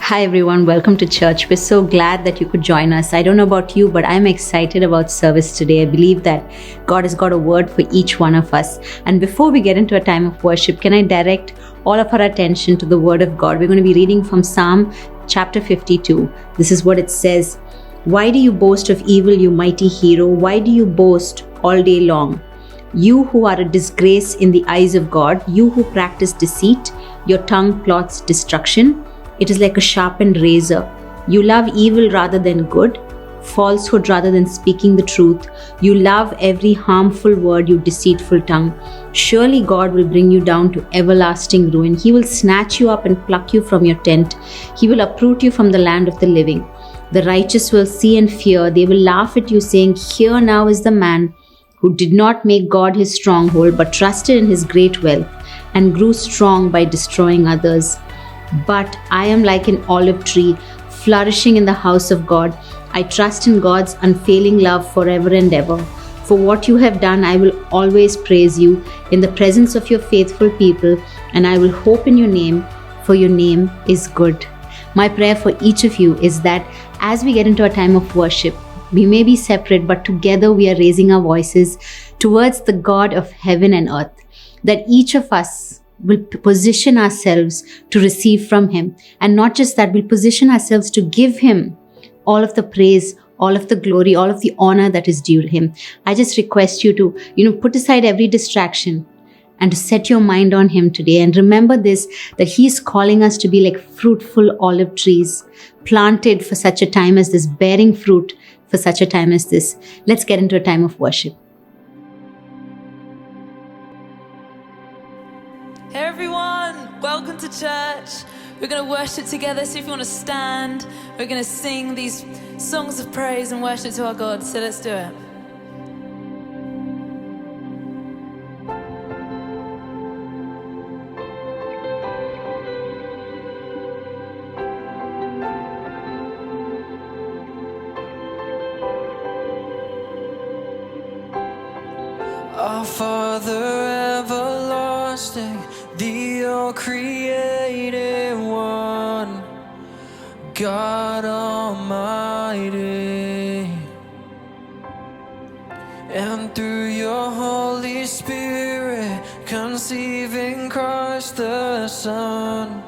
Hi everyone, welcome to church. We're so glad that you could join us. I don't know about you, but I'm excited about service today. I believe that God has got a word for each one of us. And before we get into a time of worship, can I direct all of our attention to the word of God? We're going to be reading from Psalm chapter 52. This is what it says. Why do you boast of evil, you mighty hero? Why do you boast all day long? You who are a disgrace in the eyes of God, you who practice deceit, your tongue plots destruction. It is like a sharpened razor. You love evil rather than good, falsehood rather than speaking the truth. You love every harmful word, you deceitful tongue. Surely God will bring you down to everlasting ruin. He will snatch you up and pluck you from your tent. He will uproot you from the land of the living. The righteous will see and fear. They will laugh at you, saying, Here now is the man who did not make God his stronghold, but trusted in his great wealth and grew strong by destroying others. But I am like an olive tree flourishing in the house of God. I trust in God's unfailing love forever and ever. For what you have done, I will always praise you in the presence of your faithful people, and I will hope in your name, for your name is good. My prayer for each of you is that as we get into a time of worship, we may be separate, but together we are raising our voices towards the God of heaven and earth, that each of us will position ourselves to receive from him. And not just that, we'll position ourselves to give him all of the praise, all of the glory, all of the honor that is due to him. I just request you to, put aside every distraction and to set your mind on him today. And remember this, that he's calling us to be like fruitful olive trees, planted for such a time as this, bearing fruit for such a time as this. Let's get into a time of worship. Hey everyone, welcome to church. We're going to worship together, so if you want to stand, we're going to sing these songs of praise and worship to our God, so let's do it. Our Father everlasting, the all-created one, God Almighty, and through your Holy Spirit, conceiving Christ the Son,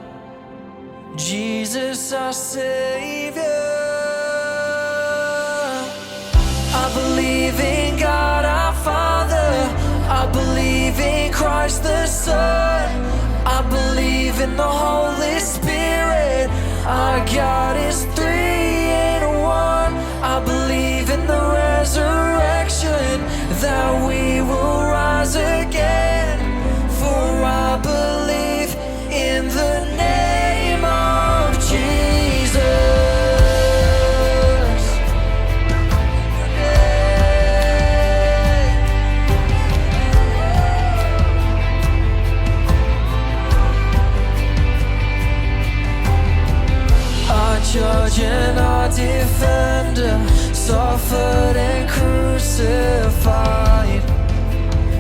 Jesus our Savior. I believe in God our Father, I believe in Christ the Son, I believe in the Holy Spirit, our God is three in one. I believe in the resurrection, that we will rise again, for I believe in the name of Jesus. Judge and our defender, suffered and crucified.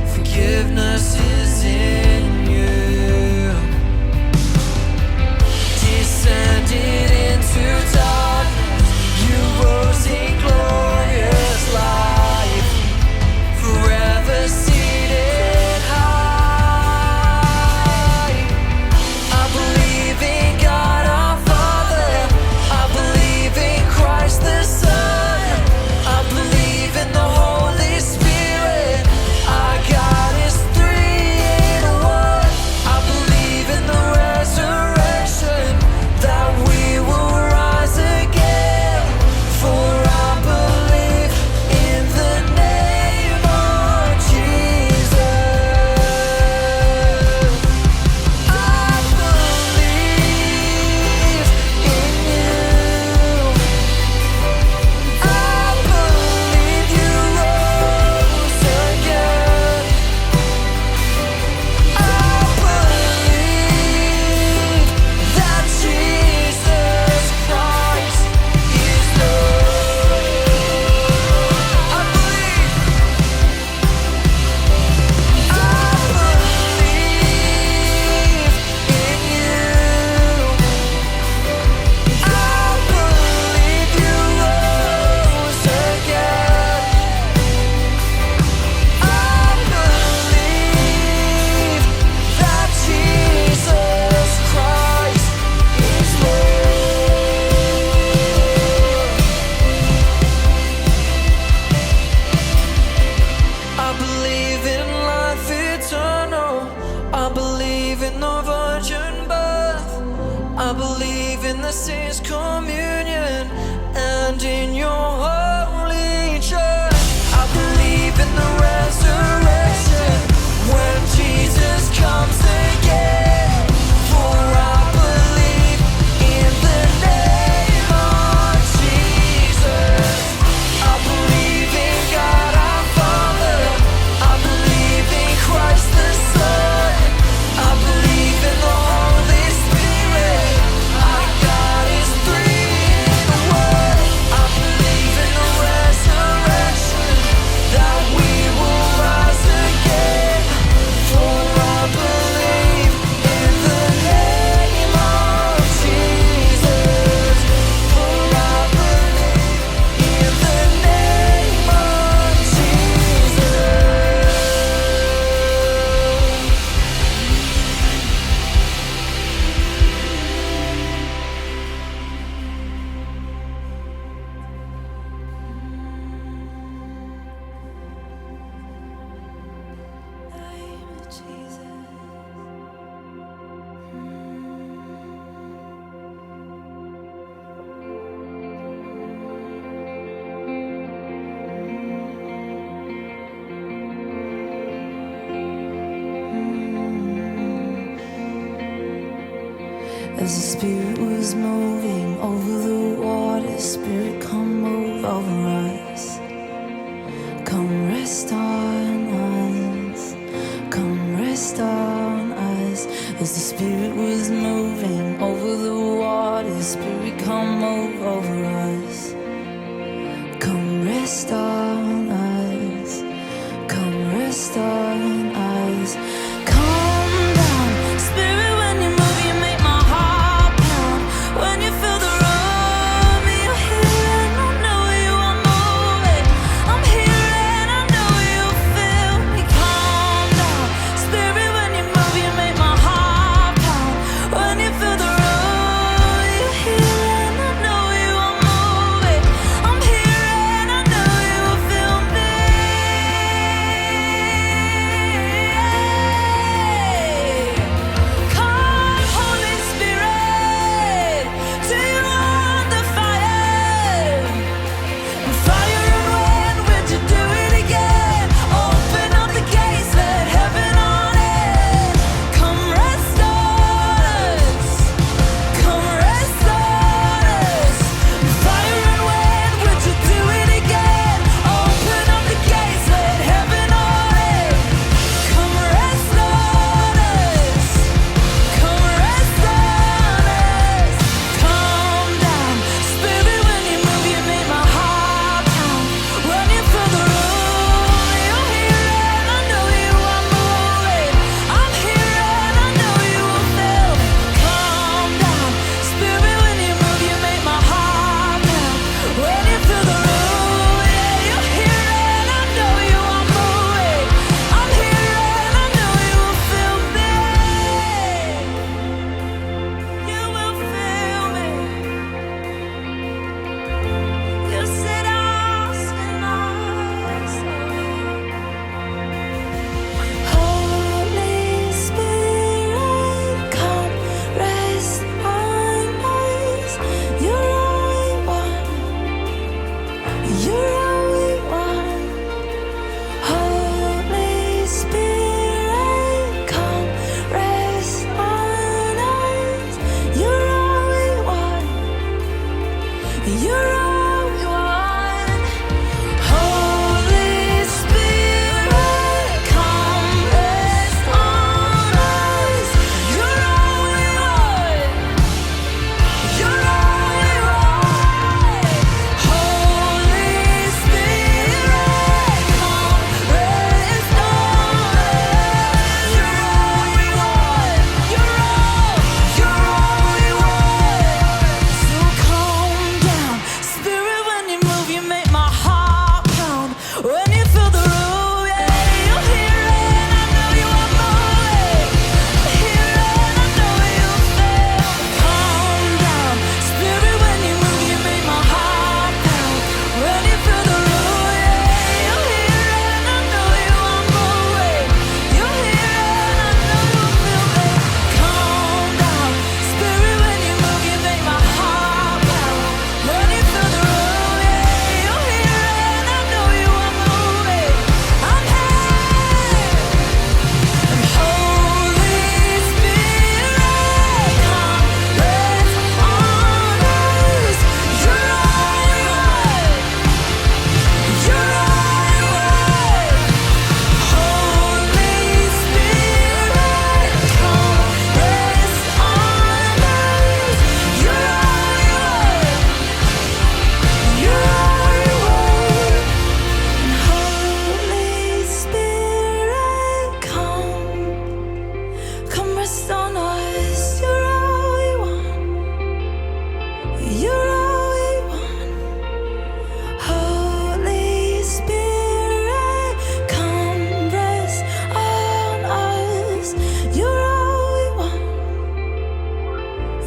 Forgiveness is in you. Descended into darkness, you rose in glorious life, forever seated high. I believe in God our Father, I believe in Christ the Son, I believe in the Holy Spirit, our God is three this is communion, and in your holy church. I believe in the resurrection when Jesus comes again. For I believe in the name of Jesus. I believe in God our Father. I believe in Christ the Son. I believe in the Holy Spirit. Our God is three in one. I believe in the resurrection, that we will rise again. For I believe in the name of Jesus. For I believe in the name of Jesus. Name of Jesus. As the Spirit was moving over the water, Spirit, come move over us. Come rest on us. Come rest on us. As the Spirit was moving over the water, Spirit, come move over us. Come rest on us. Come rest on us. Come down, Spirit, when you move, you make my heart pound. When you feel the room, you're here and I know you are moving. I'm here and I know you feel me. Calm down, Spirit, when you move, you make my heart pound. When you feel the room, you're here and I know you are moving. I'm here and I know you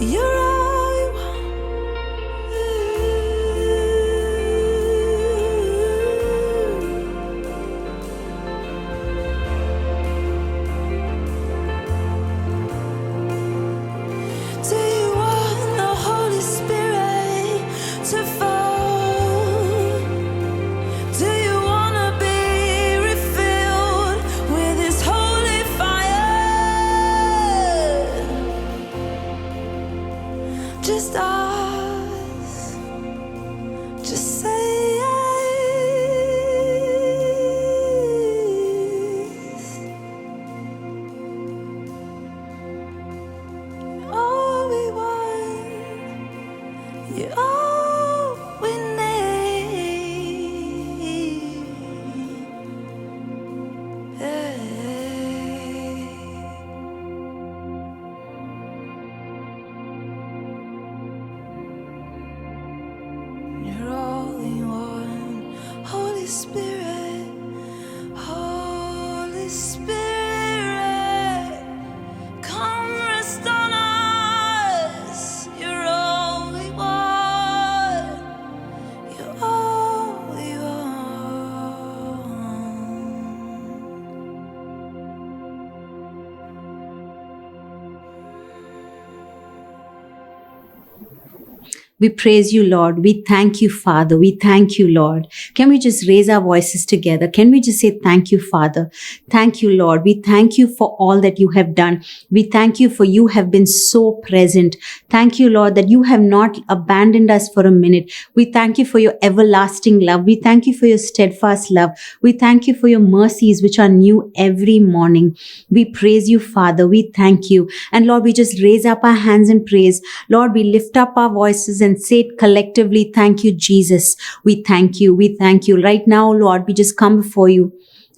You're all we want. Do you want the Holy Spirit to fall? Do you wanna be refilled with His holy fire? Just ask, just say yes. All we want, you're all we need. Hey. You're all we want, Holy Spirit, Holy Spirit, come rest on us. You're all we want, you're all we want. We praise you, Lord. We thank you, Father. We thank you, Lord. Can we just raise our voices together? Can we just say thank you, Father? Thank you, Lord. We thank you for all that you have done. We thank you for you have been so present. Thank you, Lord, that you have not abandoned us for a minute. We thank you for your everlasting love. We thank you for your steadfast love. We thank you for your mercies, which are new every morning. We praise you, Father. We thank you. And Lord, we just raise up our hands in praise. Lord, we lift up our voices and say it collectively, thank you, Jesus. We thank you. We thank you. Right now, Lord, we just come before you,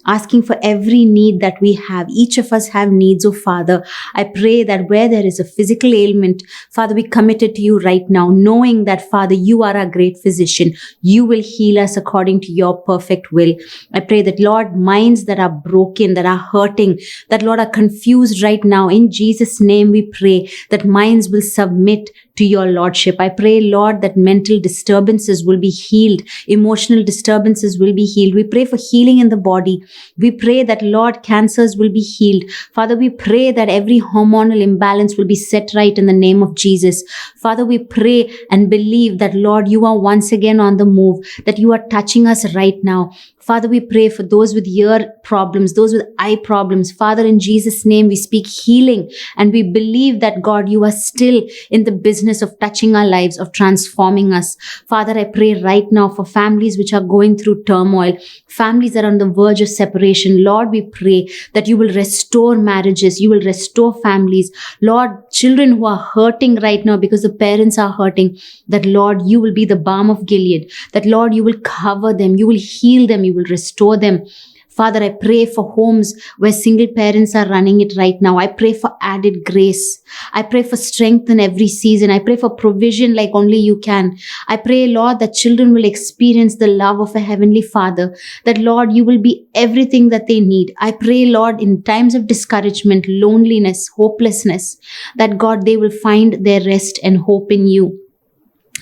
asking for every need that we have. Each of us have needs, oh Father. I pray that where there is a physical ailment, Father, we commit it to you right now, knowing that, Father, you are our great physician. You will heal us according to your perfect will. I pray that, Lord, minds that are broken, that are hurting, that, Lord, are confused right now, in Jesus' name we pray that minds will submit to your Lordship. I pray, Lord, that mental disturbances will be healed. Emotional disturbances will be healed. We pray for healing in the body. We pray that, Lord, cancers will be healed. Father, we pray that every hormonal imbalance will be set right in the name of Jesus. Father, we pray and believe that, Lord, you are once again on the move, that you are touching us right now. Father, we pray for those with ear problems, those with eye problems. Father, in Jesus' name, we speak healing, and we believe that, God, you are still in the business of touching our lives, of transforming us. Father, I pray right now for families which are going through turmoil, families that are on the verge of separation. Lord, we pray that you will restore marriages, you will restore families. Lord, children who are hurting right now because the parents are hurting, that, Lord, you will be the balm of Gilead, that, Lord, you will cover them, you will heal them, you will restore them. Father, I pray for homes where single parents are running it right now. I pray for added grace. I pray for strength in every season. I pray for provision like only you can. I pray, Lord, that children will experience the love of a heavenly Father, that, Lord, you will be everything that they need. I pray, Lord, in times of discouragement, loneliness, hopelessness, that, God, they will find their rest and hope in you.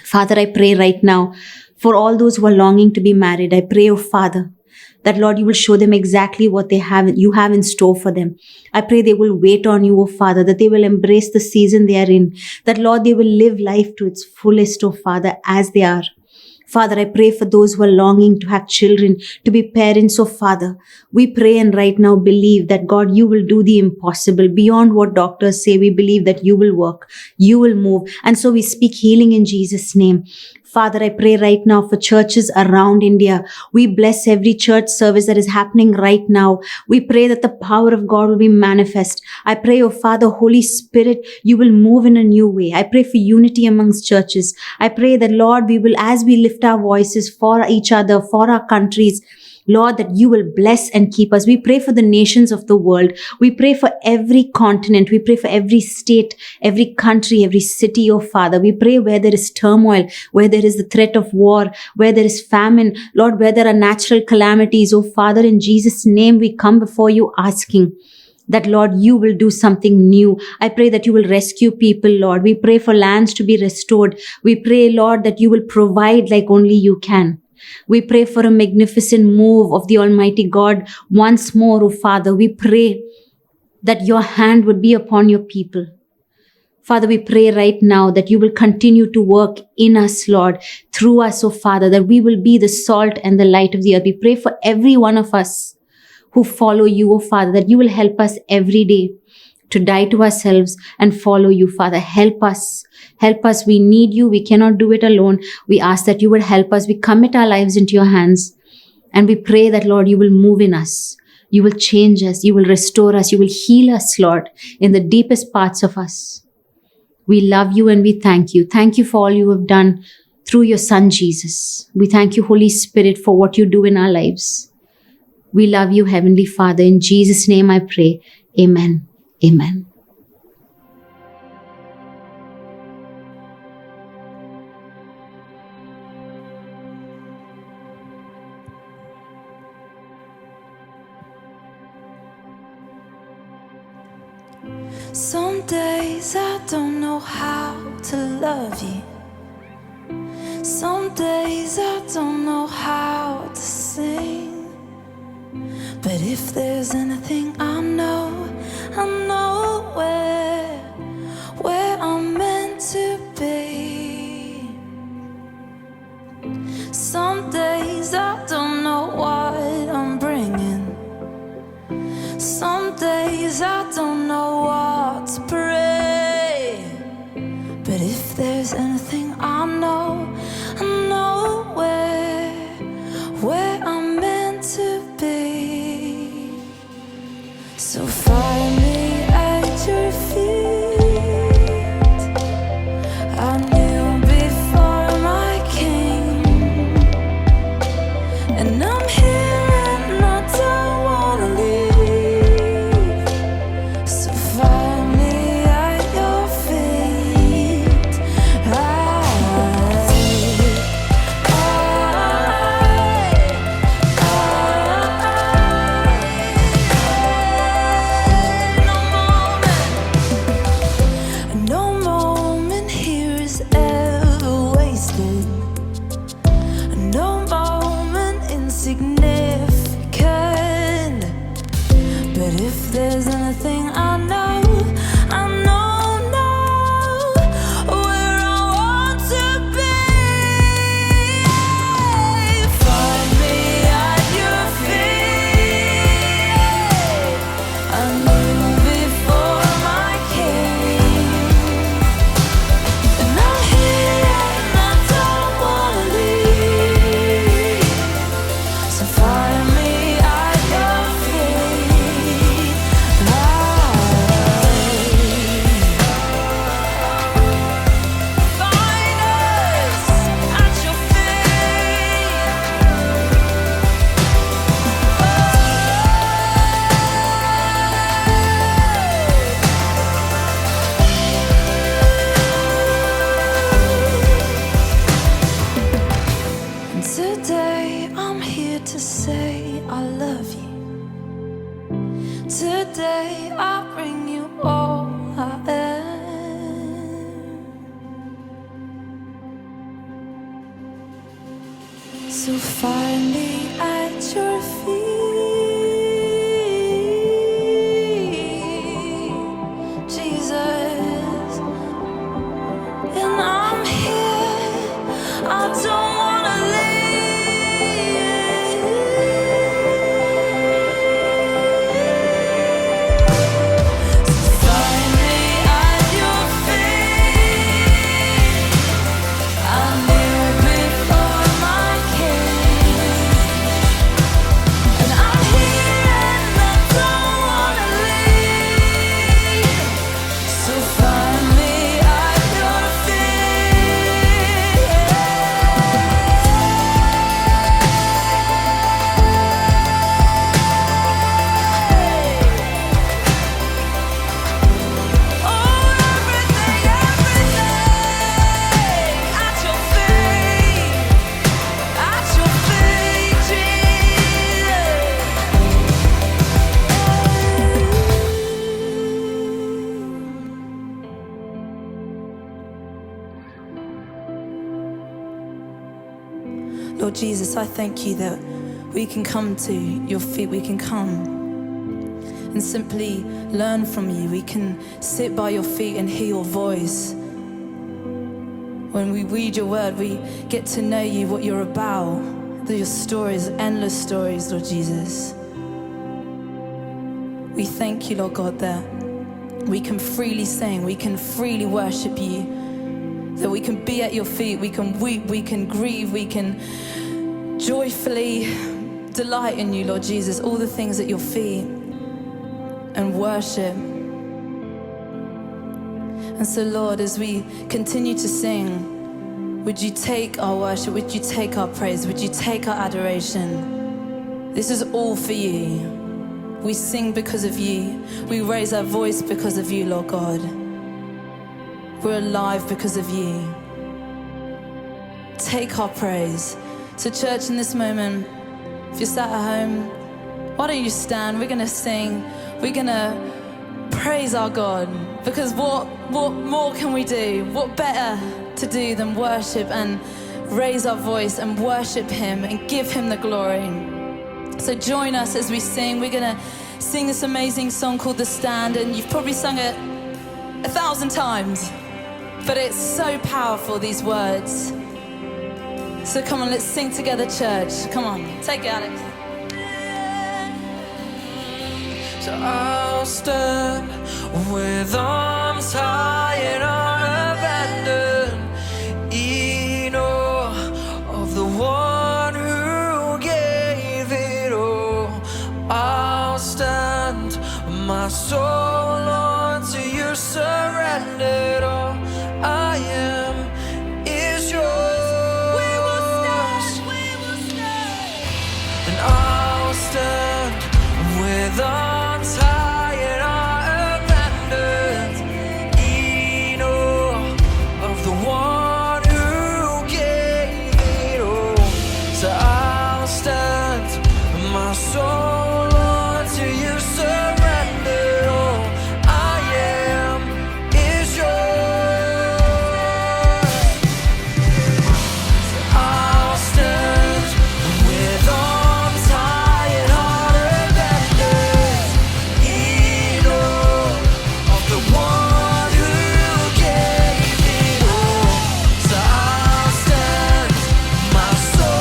Father, I pray right now for all those who are longing to be married. I pray, oh Father, that, Lord, you will show them exactly what you have in store for them. I pray they will wait on you, oh Father, that they will embrace the season they are in, that, Lord, they will live life to its fullest, oh Father, as they are. Father, I pray for those who are longing to have children, to be parents, oh Father. We pray and right now believe that, God, you will do the impossible. Beyond what doctors say, we believe that you will work, you will move. And so we speak healing in Jesus' name. Father, I pray right now for churches around India. We bless every church service that is happening right now. We pray that the power of God will be manifest. I pray, oh Father, Holy Spirit, you will move in a new way. I pray for unity amongst churches. I pray that, Lord, we will, as we lift our voices for each other, for our countries, Lord, that you will bless and keep us. We pray for the nations of the world. We pray for every continent. We pray for every state, every country, every city, oh Father. We pray where there is turmoil, where there is the threat of war, where there is famine, Lord, where there are natural calamities, oh Father, in Jesus' name we come before you asking, that, Lord, you will do something new. I pray that you will rescue people, Lord. We pray for lands to be restored. We pray, Lord, that you will provide like only you can. We pray for a magnificent move of the Almighty God once more, oh Father. We pray that your hand would be upon your people. Father, we pray right now that you will continue to work in us, Lord, through us, oh Father, that we will be the salt and the light of the earth. We pray for every one of us who follow you, oh Father, that you will help us every day to die to ourselves and follow you, Father. Help us. Help us. We need you. We cannot do it alone. We ask that you would help us. We commit our lives into your hands. And we pray that, Lord, you will move in us. You will change us. You will restore us. You will heal us, Lord, in the deepest parts of us. We love you and we thank you. Thank you for all you have done through your Son, Jesus. We thank you, Holy Spirit, for what you do in our lives. We love you, Heavenly Father. In Jesus' name I pray. Amen. Amen. Some days I don't know how to love you. Some days I don't know how to sing. But if there's anything I know where I'm meant to be. Some days I don't know what I'm bringing. Some days I don't know what to pray. But if there's anything I know where I'm meant to be. So find me at your feet. I kneel before my King, and I'm here and I don't wanna leave. So find me at your feet. No moment here is ever wasted. No moment insignificant. But if there's anything I know where I want to be. Find me at your feet. I kneel before my King, and I'm here and I don't wanna leave. So find me at your feet. Find us at your feet. And today I'm here to say I love you. Today I bring you all I am. So find me at your feet, Jesus. And I'm here, I don't wanna leave. So find me at your feet. I kneel before my King, and I'm Lord Jesus, I thank you that we can come to your feet, we can come and simply learn from you. We can sit by your feet and hear your voice. When we read your word, we get to know you, what you're about, your stories, endless stories, Lord Jesus. We thank you, Lord God, that we can freely sing, we can freely worship you, that we can be at your feet, we can weep, we can grieve, we can joyfully delight in you, Lord Jesus, all the things at your feet, and worship. And so, Lord, as we continue to sing, would you take our worship, would you take our praise, would you take our adoration? This is all for you. We sing because of you. We raise our voice because of you, Lord God. We're alive because of you. Take our praise. So, church, in this moment, if you're sat at home, why don't you stand? We're going to sing. We're going to praise our God. Because what more can we do? What better to do than worship and raise our voice and worship him and give him the glory? So join us as we sing. We're going to sing this amazing song called The Stand, and you've probably sung it 1,000 times, but it's so powerful, these words. So come on, let's sing together, church. Come on, take it, Alex. So I'll stand with arms high and unabandoned, in awe of the one who gave it all. I'll stand, my soul unto you surrendered. All I am is yours. We will stand. And I'll stand with arms high and unabandoned, in awe of the one who gave it all. So I'll stand, my soul unto you surrendered. All I am is yours. So I'll stand with arms high and unabandoned, in awe of the one who gave it all. So I'll stand, my soul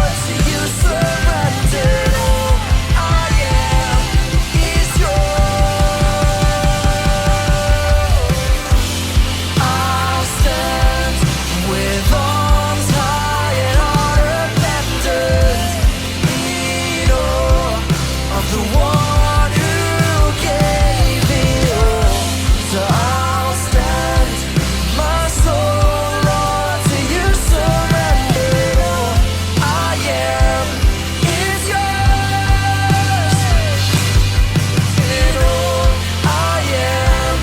unto you surrendered. All I am is yours. I'll stand with arms high and unabandoned, in awe of the one who gave it all. So I'll stand, my soul unto you surrendered. All I am is yours. And all I am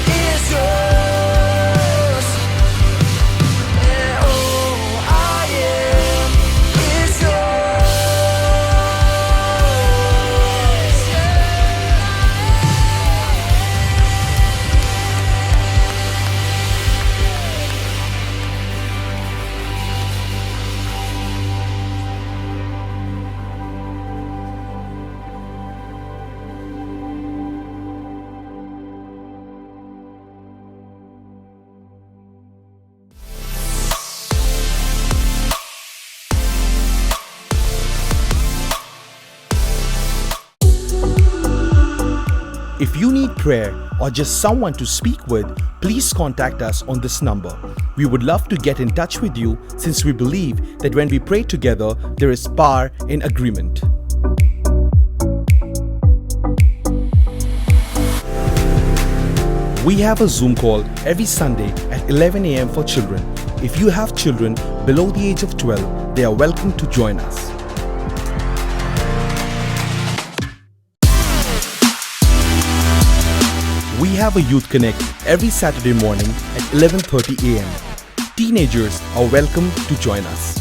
is yours. And all I am is yours. If you need prayer or just someone to speak with, please contact us on this number. We would love to get in touch with you, since we believe that when we pray together, there is power in agreement. We have a Zoom call every Sunday at 11 a.m. for children. If you have children below the age of 12, they are welcome to join us. We have a Youth Connect every Saturday morning at 11:30 a.m. Teenagers are welcome to join us.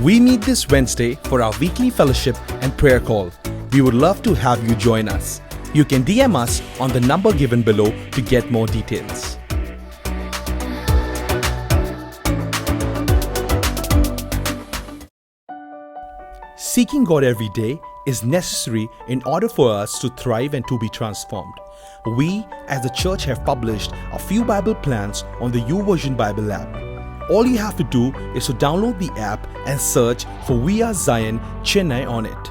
We meet this Wednesday for our weekly fellowship and prayer call. We would love to have you join us. You can DM us on the number given below to get more details. Seeking God every day is necessary in order for us to thrive and to be transformed. We, as the church, have published a few Bible plans on the YouVersion Bible app. All you have to do is to download the app and search for We Are Zion Chennai on it.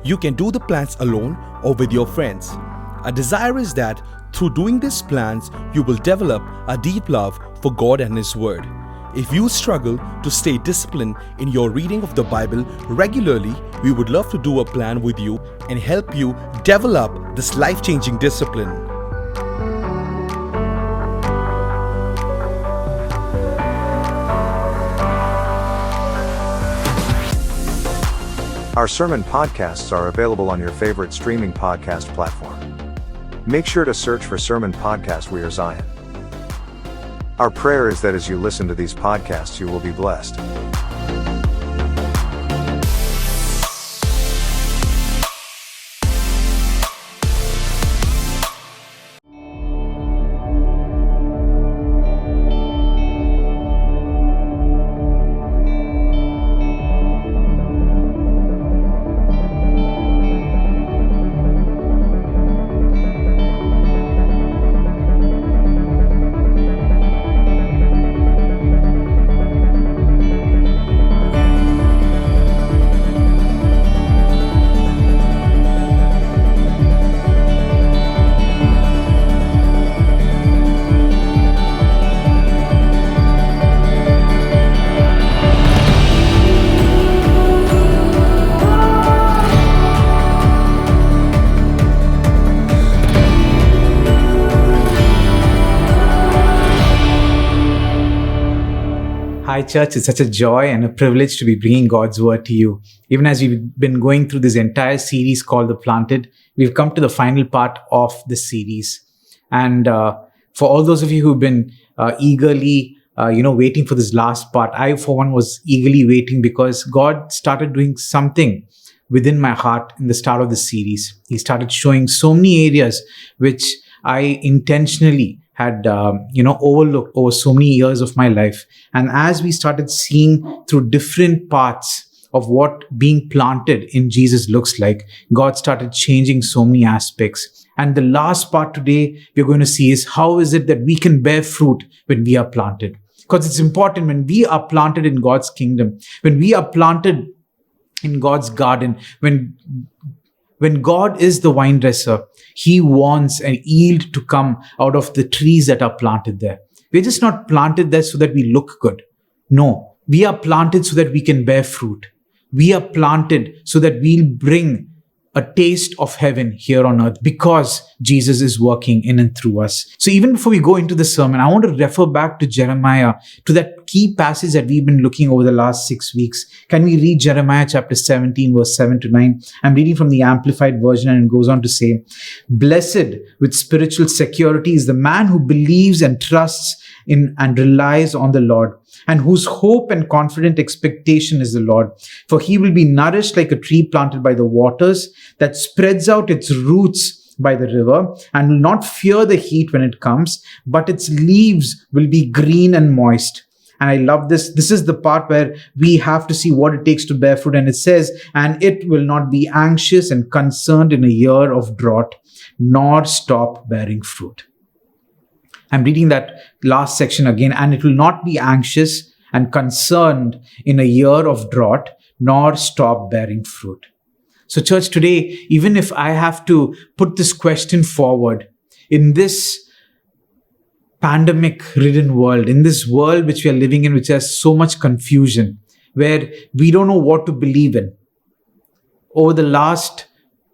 You can do the plans alone or with your friends. Our desire is that through doing these plans, you will develop a deep love for God and His Word. If you struggle to stay disciplined in your reading of the Bible regularly, we would love to do a plan with you and help you develop this life-changing discipline. Our sermon podcasts are available on your favorite streaming podcast platform. Make sure to search for Sermon Podcast We Are Zion. Our prayer is that as you listen to these podcasts, you will be blessed. Hi, church. It's such a joy and a privilege to be bringing God's word to you. Even as we've been going through this entire series called The Planted, we've come to the final part of the series. And for all those of you who've been eagerly, waiting for this last part, I, for one, was eagerly waiting because God started doing something within my heart in the start of the series. He started showing so many areas which I intentionally had overlooked over so many years of my life. And as we started seeing through different parts of what being planted in Jesus looks like, God started changing so many aspects. And the last part today we're going to see is how is it that we can bear fruit when we are planted? Because it's important when we are planted in God's kingdom, when we are planted in God's garden, when God is the vine dresser, He wants a yield to come out of the trees that are planted there. We're just not planted there so that we look good. No, we are planted so that we can bear fruit. We are planted so that we'll bring a taste of heaven here on earth because Jesus is working in and through us. So even before we go into the sermon, I want to refer back to Jeremiah, to that key passage that we've been looking over the last 6 weeks. Can we read Jeremiah chapter 17, verse 7 to 9? I'm reading from the Amplified Version, and it goes on to say, "Blessed with spiritual security is the man who believes and trusts in and relies on the Lord, and whose hope and confident expectation is the Lord. For he will be nourished like a tree planted by the waters that spreads out its roots by the river, and will not fear the heat when it comes, but its leaves will be green and moist." And I love this. This is the part where we have to see what it takes to bear fruit. And it says, "And it will not be anxious and concerned in a year of drought, nor stop bearing fruit." I'm reading that last section again. "And it will not be anxious and concerned in a year of drought, nor stop bearing fruit." So church, today, even if I have to put this question forward, in this pandemic-ridden world, in this world which we are living in, which has so much confusion, where we don't know what to believe in, over the last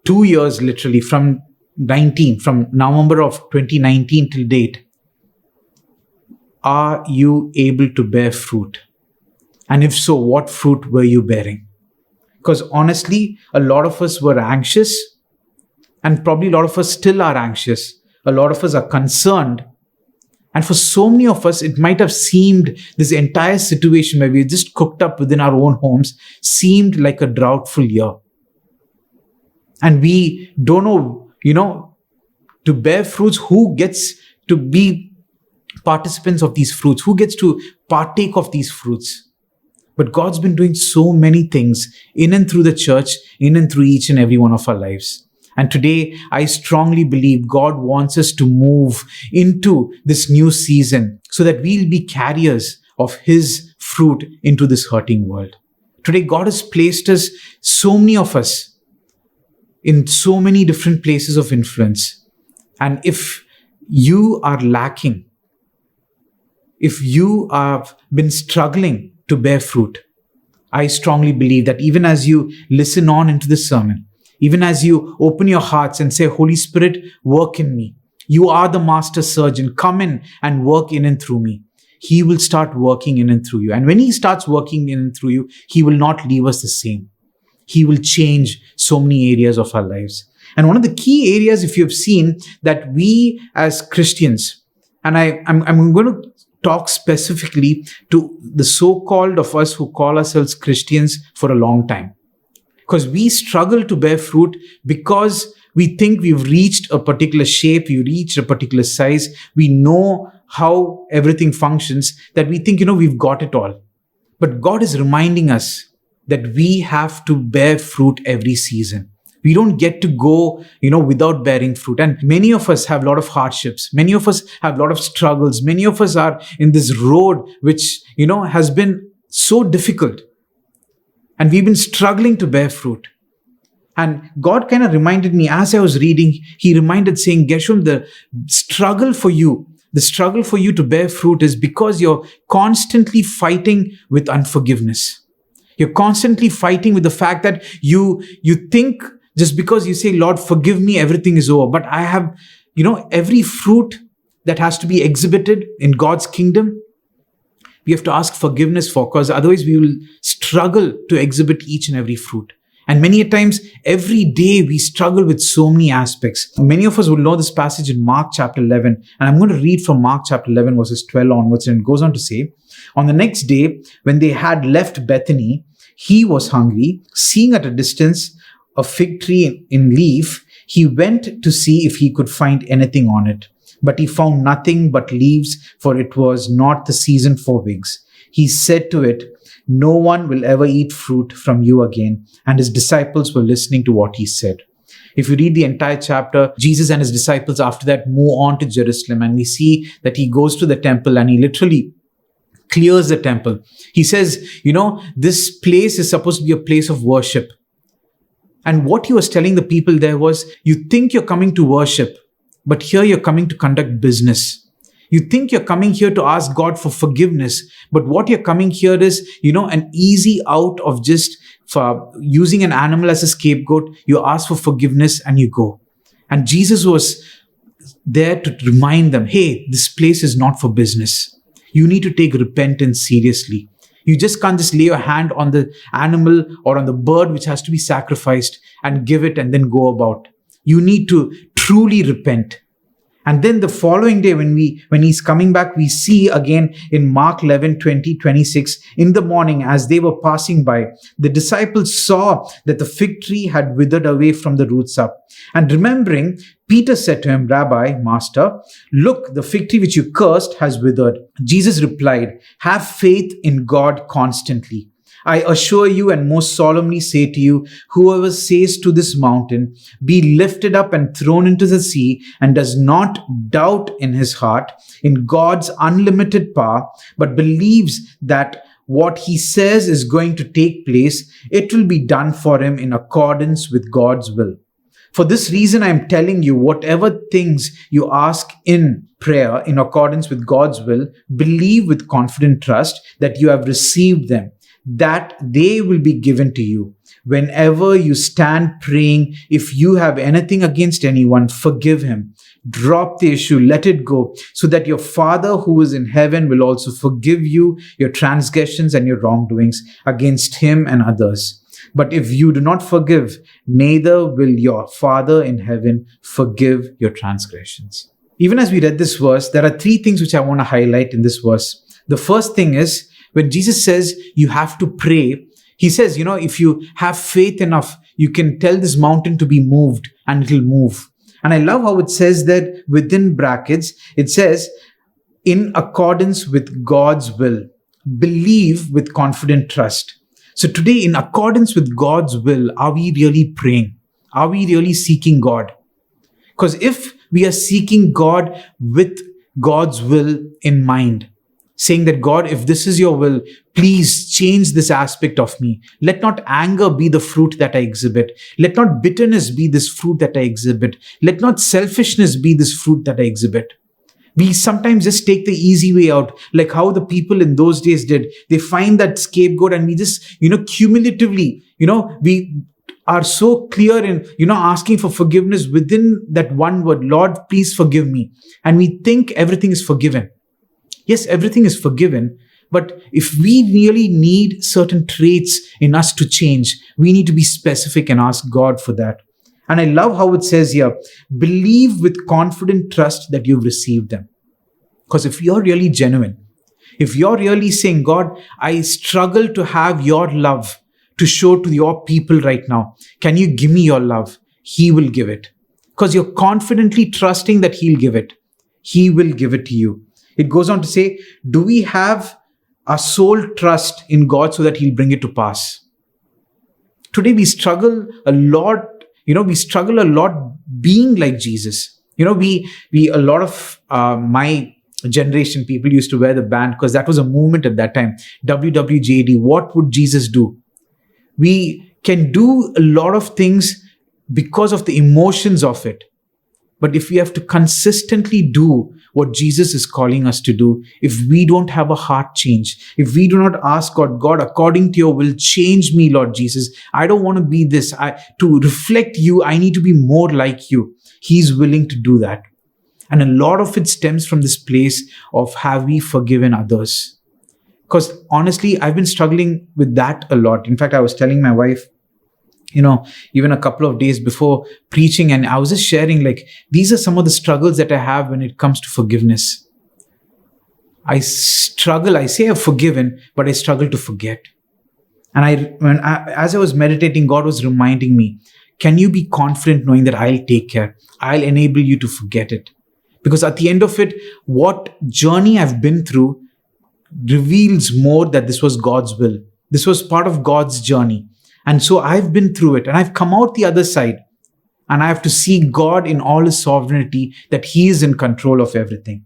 2 years, literally, from November of 2019 till date, are you able to bear fruit? And if so, what fruit were you bearing? Because honestly, a lot of us were anxious, and probably a lot of us still are anxious. A lot of us are concerned. And for so many of us, it might have seemed this entire situation where we're just cooked up within our own homes seemed like a droughtful year. And we don't know, to bear fruits, who gets to be participants of these fruits? Who gets to partake of these fruits? But God's been doing so many things in and through the church, in and through each and every one of our lives. And today, I strongly believe God wants us to move into this new season so that we'll be carriers of His fruit into this hurting world. Today, God has placed us, so many of us, in so many different places of influence. And if you are lacking, if you have been struggling to bear fruit, I strongly believe that even as you listen on into this sermon, even as you open your hearts and say, Holy Spirit, work in me. You are the master surgeon. Come in and work in and through me. He will start working in and through you. And when He starts working in and through you, He will not leave us the same. He will change so many areas of our lives. And one of the key areas, if you've seen, that we as Christians, and I'm going to talk specifically to the so-called of us who call ourselves Christians for a long time. Because we struggle to bear fruit because we think we've reached a particular shape, we reached a particular size, we know how everything functions, that we think, we've got it all. But God is reminding us that we have to bear fruit every season. We don't get to go, without bearing fruit. And many of us have a lot of hardships. Many of us have a lot of struggles. Many of us are in this road which, has been so difficult. And we've been struggling to bear fruit. And God kind of reminded me as I was reading, He reminded saying, Gershom, the struggle for you to bear fruit is because you're constantly fighting with unforgiveness. You're constantly fighting with the fact that you think just because you say, Lord, forgive me, everything is over. But I have, every fruit that has to be exhibited in God's kingdom, we have to ask forgiveness for, because otherwise we will struggle to exhibit each and every fruit. And many a times, every day we struggle with so many aspects. Many of us will know this passage in Mark chapter 11. And I'm going to read from Mark chapter 11, verses 12 onwards. And it goes on to say, on the next day, when they had left Bethany, He was hungry. Seeing at a distance a fig tree in leaf, He went to see if He could find anything on it. But He found nothing but leaves, for it was not the season for figs. He said to it, no one will ever eat fruit from you again. And His disciples were listening to what He said. If you read the entire chapter, Jesus and His disciples after that move on to Jerusalem, and we see that He goes to the temple and He literally clears the temple. He says, this place is supposed to be a place of worship. And what He was telling the people there was, you think you're coming to worship, but here you're coming to conduct business. You think you're coming here to ask God for forgiveness, but what you're coming here is, an easy out of just for using an animal as a scapegoat. You ask for forgiveness and you go. And Jesus was there to remind them, hey, this place is not for business. You need to take repentance seriously. You just can't just lay your hand on the animal or on the bird which has to be sacrificed and give it and then go about. You need to truly repent. And then the following day when He's coming back, we see again in Mark 11, 20, 26, in the morning as they were passing by, the disciples saw that the fig tree had withered away from the roots up. And remembering, Peter said to Him, Rabbi, Master, look, the fig tree which you cursed has withered. Jesus replied, have faith in God constantly. I assure you and most solemnly say to you, whoever says to this mountain, be lifted up and thrown into the sea, and does not doubt in his heart in God's unlimited power, but believes that what he says is going to take place, it will be done for him in accordance with God's will. For this reason, I am telling you, whatever things you ask in prayer in accordance with God's will, believe with confident trust that you have received them, that they will be given to you. Whenever you stand praying, if you have anything against anyone, forgive him. Drop the issue, let it go, so that your Father who is in heaven will also forgive you your transgressions and your wrongdoings against him and others. But if you do not forgive, neither will your Father in heaven forgive your transgressions. Even as we read this verse, there are three things which I want to highlight in this verse. The first thing is, when Jesus says you have to pray, He says, if you have faith enough, you can tell this mountain to be moved and it will move. And I love how it says that within brackets, it says, in accordance with God's will. believe with confident trust. So today, in accordance with God's will, are we really praying? Are we really seeking God? Because if we are seeking God with God's will in mind, saying that, God, if this is your will, please change this aspect of me. Let not anger be the fruit that I exhibit. Let not bitterness be this fruit that I exhibit. Let not selfishness be this fruit that I exhibit. We sometimes just take the easy way out, like how the people in those days did. They find that scapegoat and we just, cumulatively, we are so clear in, asking for forgiveness within that one word, Lord, please forgive me. And we think everything is forgiven. Yes, everything is forgiven. But if we really need certain traits in us to change, we need to be specific and ask God for that. And I love how it says here, believe with confident trust that you've received them. Because if you're really genuine, if you're really saying, God, I struggle to have your love to show to your people right now. Can you give me your love? He will give it. Because you're confidently trusting that He'll give it. He will give it to you. It goes on to say, do we have a sole trust in God so that He'll bring it to pass? Today we struggle a lot, being like Jesus. A lot of my generation people used to wear the band because that was a movement at that time. WWJD, what would Jesus do? We can do a lot of things because of the emotions of it. But if we have to consistently do what Jesus is calling us to do, if we don't have a heart change, if we do not ask God, according to your will, change me, Lord Jesus. I don't want to be this. To reflect you, I need to be more like you. He's willing to do that. And a lot of it stems from this place of, have we forgiven others? Because honestly, I've been struggling with that a lot. In fact, I was telling my wife, even a couple of days before preaching, and I was just sharing, these are some of the struggles that I have when it comes to forgiveness. I say I've forgiven, but I struggle to forget. And as I was meditating, God was reminding me, can you be confident knowing that I'll take care? I'll enable you to forget it. Because at the end of it, what journey I've been through reveals more that this was God's will. This was part of God's journey. And so I've been through it and I've come out the other side. And I have to see God in all His sovereignty, that He is in control of everything.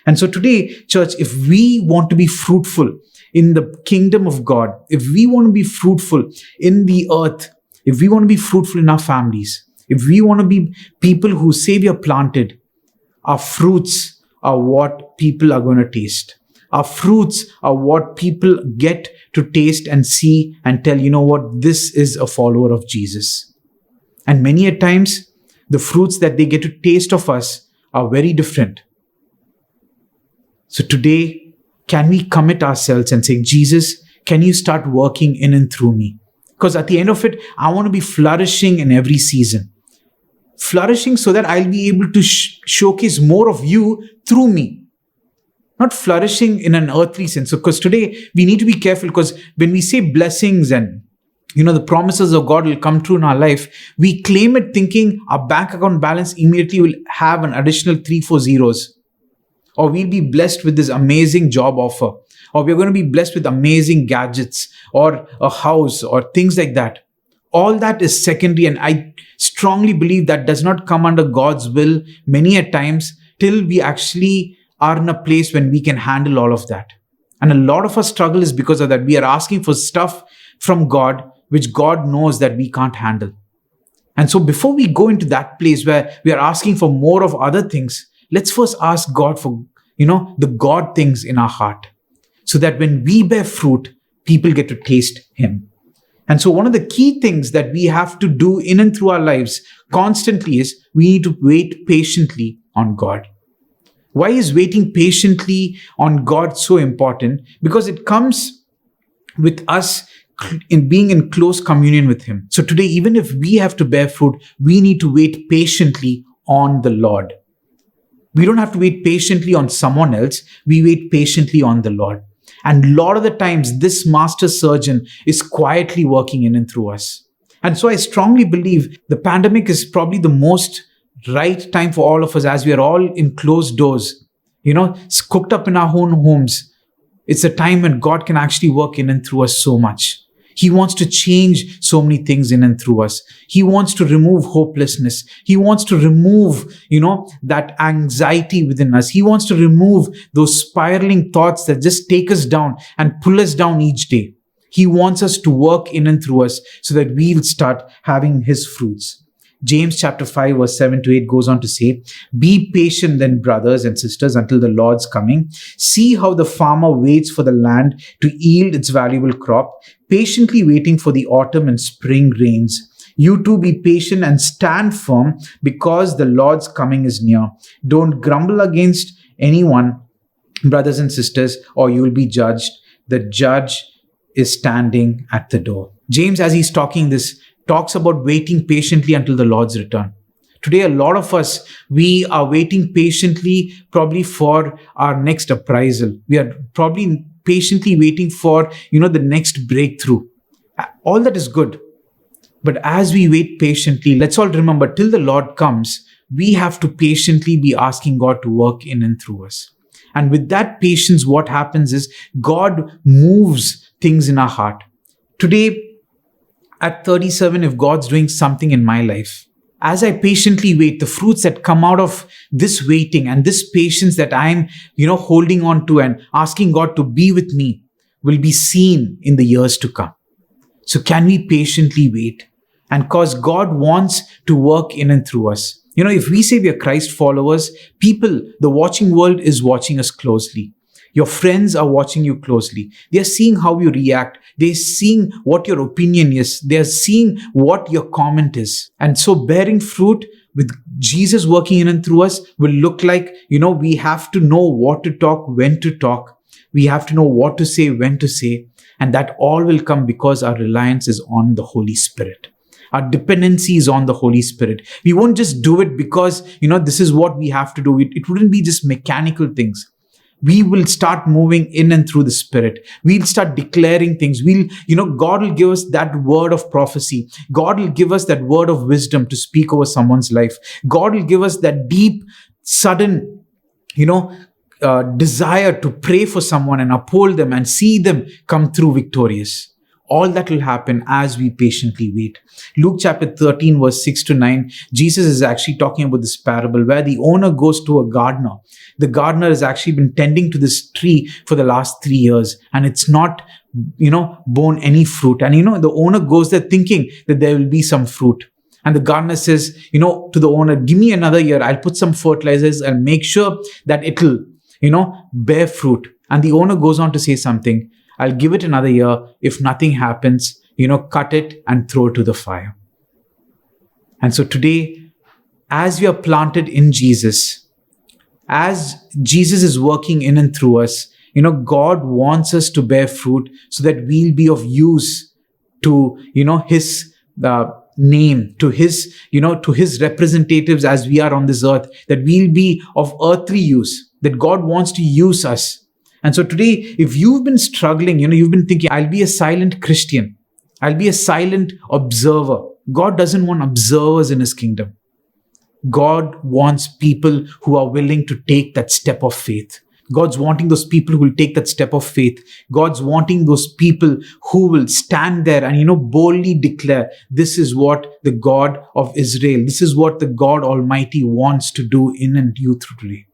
And so today, church, if we want to be fruitful in the kingdom of God, if we want to be fruitful in the earth, if we want to be fruitful in our families, if we want to be people who say we are planted, our fruits are what people are going to taste. Our fruits are what people get to taste and see and tell, this is a follower of Jesus. And many a times, the fruits that they get to taste of us are very different. So today, can we commit ourselves and say, Jesus, can you start working in and through me? Because at the end of it, I want to be flourishing in every season. Flourishing so that I'll be able to showcase more of you through me. Not flourishing in an earthly sense. Because today we need to be careful, because when we say blessings and the promises of God will come true in our life, we claim it thinking our bank account balance immediately will have an additional 3-4 zeros. Or we'll be blessed with this amazing job offer. Or we're going to be blessed with amazing gadgets or a house or things like that. All that is secondary, and I strongly believe that does not come under God's will many a times till we actually are in a place when we can handle all of that. And a lot of our struggle is because of that. We are asking for stuff from God which God knows that we can't handle. And so before we go into that place where we are asking for more of other things, let's first ask God for, the God things in our heart, so that when we bear fruit, people get to taste Him. And so one of the key things that we have to do in and through our lives constantly is we need to wait patiently on God. Why is waiting patiently on God so important? Because it comes with us in being in close communion with Him. So today, even if we have to bear fruit, we need to wait patiently on the Lord. We don't have to wait patiently on someone else. We wait patiently on the Lord. And a lot of the times, this master surgeon is quietly working in and through us. And so I strongly believe the pandemic is probably the most right time for all of us, as we are all in closed doors, cooked up in our own homes. It's a time when God can actually work in and through us so much. He wants to change so many things in and through us. He wants to remove hopelessness. He wants to remove, that anxiety within us. He wants to remove those spiraling thoughts that just take us down and pull us down each day. He wants us to work in and through us so that we'll start having His fruits. James chapter 5 verse 7 to 8 goes on to say, "Be patient then, brothers and sisters, until the Lord's coming. See how the farmer waits for the land to yield its valuable crop, patiently waiting for the autumn and spring rains. You too be patient and stand firm, because the Lord's coming is near. Don't grumble against anyone, brothers and sisters, or you will be judged. The judge is standing at the door." James, as he's talking this, talks about waiting patiently until the Lord's return. Today, a lot of us, we are waiting patiently probably for our next appraisal. We are probably patiently waiting for, the next breakthrough. All that is good. But as we wait patiently, let's all remember, till the Lord comes, we have to patiently be asking God to work in and through us. And with that patience, what happens is God moves things in our heart. Today, at 37, if God's doing something in my life, as I patiently wait, the fruits that come out of this waiting and this patience that I'm, holding on to and asking God to be with me will be seen in the years to come. So can we patiently wait? And because God wants to work in and through us. If we say we are Christ followers, people, the watching world is watching us closely. Your friends are watching you closely. They are seeing how you react. They're seeing what your opinion is. They are seeing what your comment is. And so bearing fruit with Jesus working in and through us will look like, we have to know what to talk, when to talk. We have to know what to say, when to say. And that all will come because our reliance is on the Holy Spirit. Our dependency is on the Holy Spirit. We won't just do it because, this is what we have to do. It wouldn't be just mechanical things. We will start moving in and through the Spirit. We'll start declaring things. God will give us that word of prophecy. God will give us that word of wisdom to speak over someone's life. God will give us that deep, sudden, desire to pray for someone and uphold them and see them come through victorious. All that will happen as we patiently wait. Luke chapter 13 verse 6 to 9, Jesus is actually talking about this parable where the owner goes to a gardener. The gardener has actually been tending to this tree for the last 3 years and it's not, borne any fruit. And, the owner goes there thinking that there will be some fruit. And the gardener says, to the owner, give me another year. I'll put some fertilizers and make sure that it'll, bear fruit. And the owner goes on to say something. I'll give it another year. If nothing happens, cut it and throw it to the fire. And so today, as we are planted in Jesus, as Jesus is working in and through us, God wants us to bear fruit so that we'll be of use to, His name, to His representatives as we are on this earth, that we'll be of earthly use, that God wants to use us. And so today, if you've been struggling, you've been thinking, I'll be a silent Christian. I'll be a silent observer. God doesn't want observers in His kingdom. God wants people who are willing to take that step of faith. God's wanting those people who will take that step of faith. God's wanting those people who will stand there and, boldly declare, this is what the God of Israel, this is what the God Almighty wants to do in and you through today.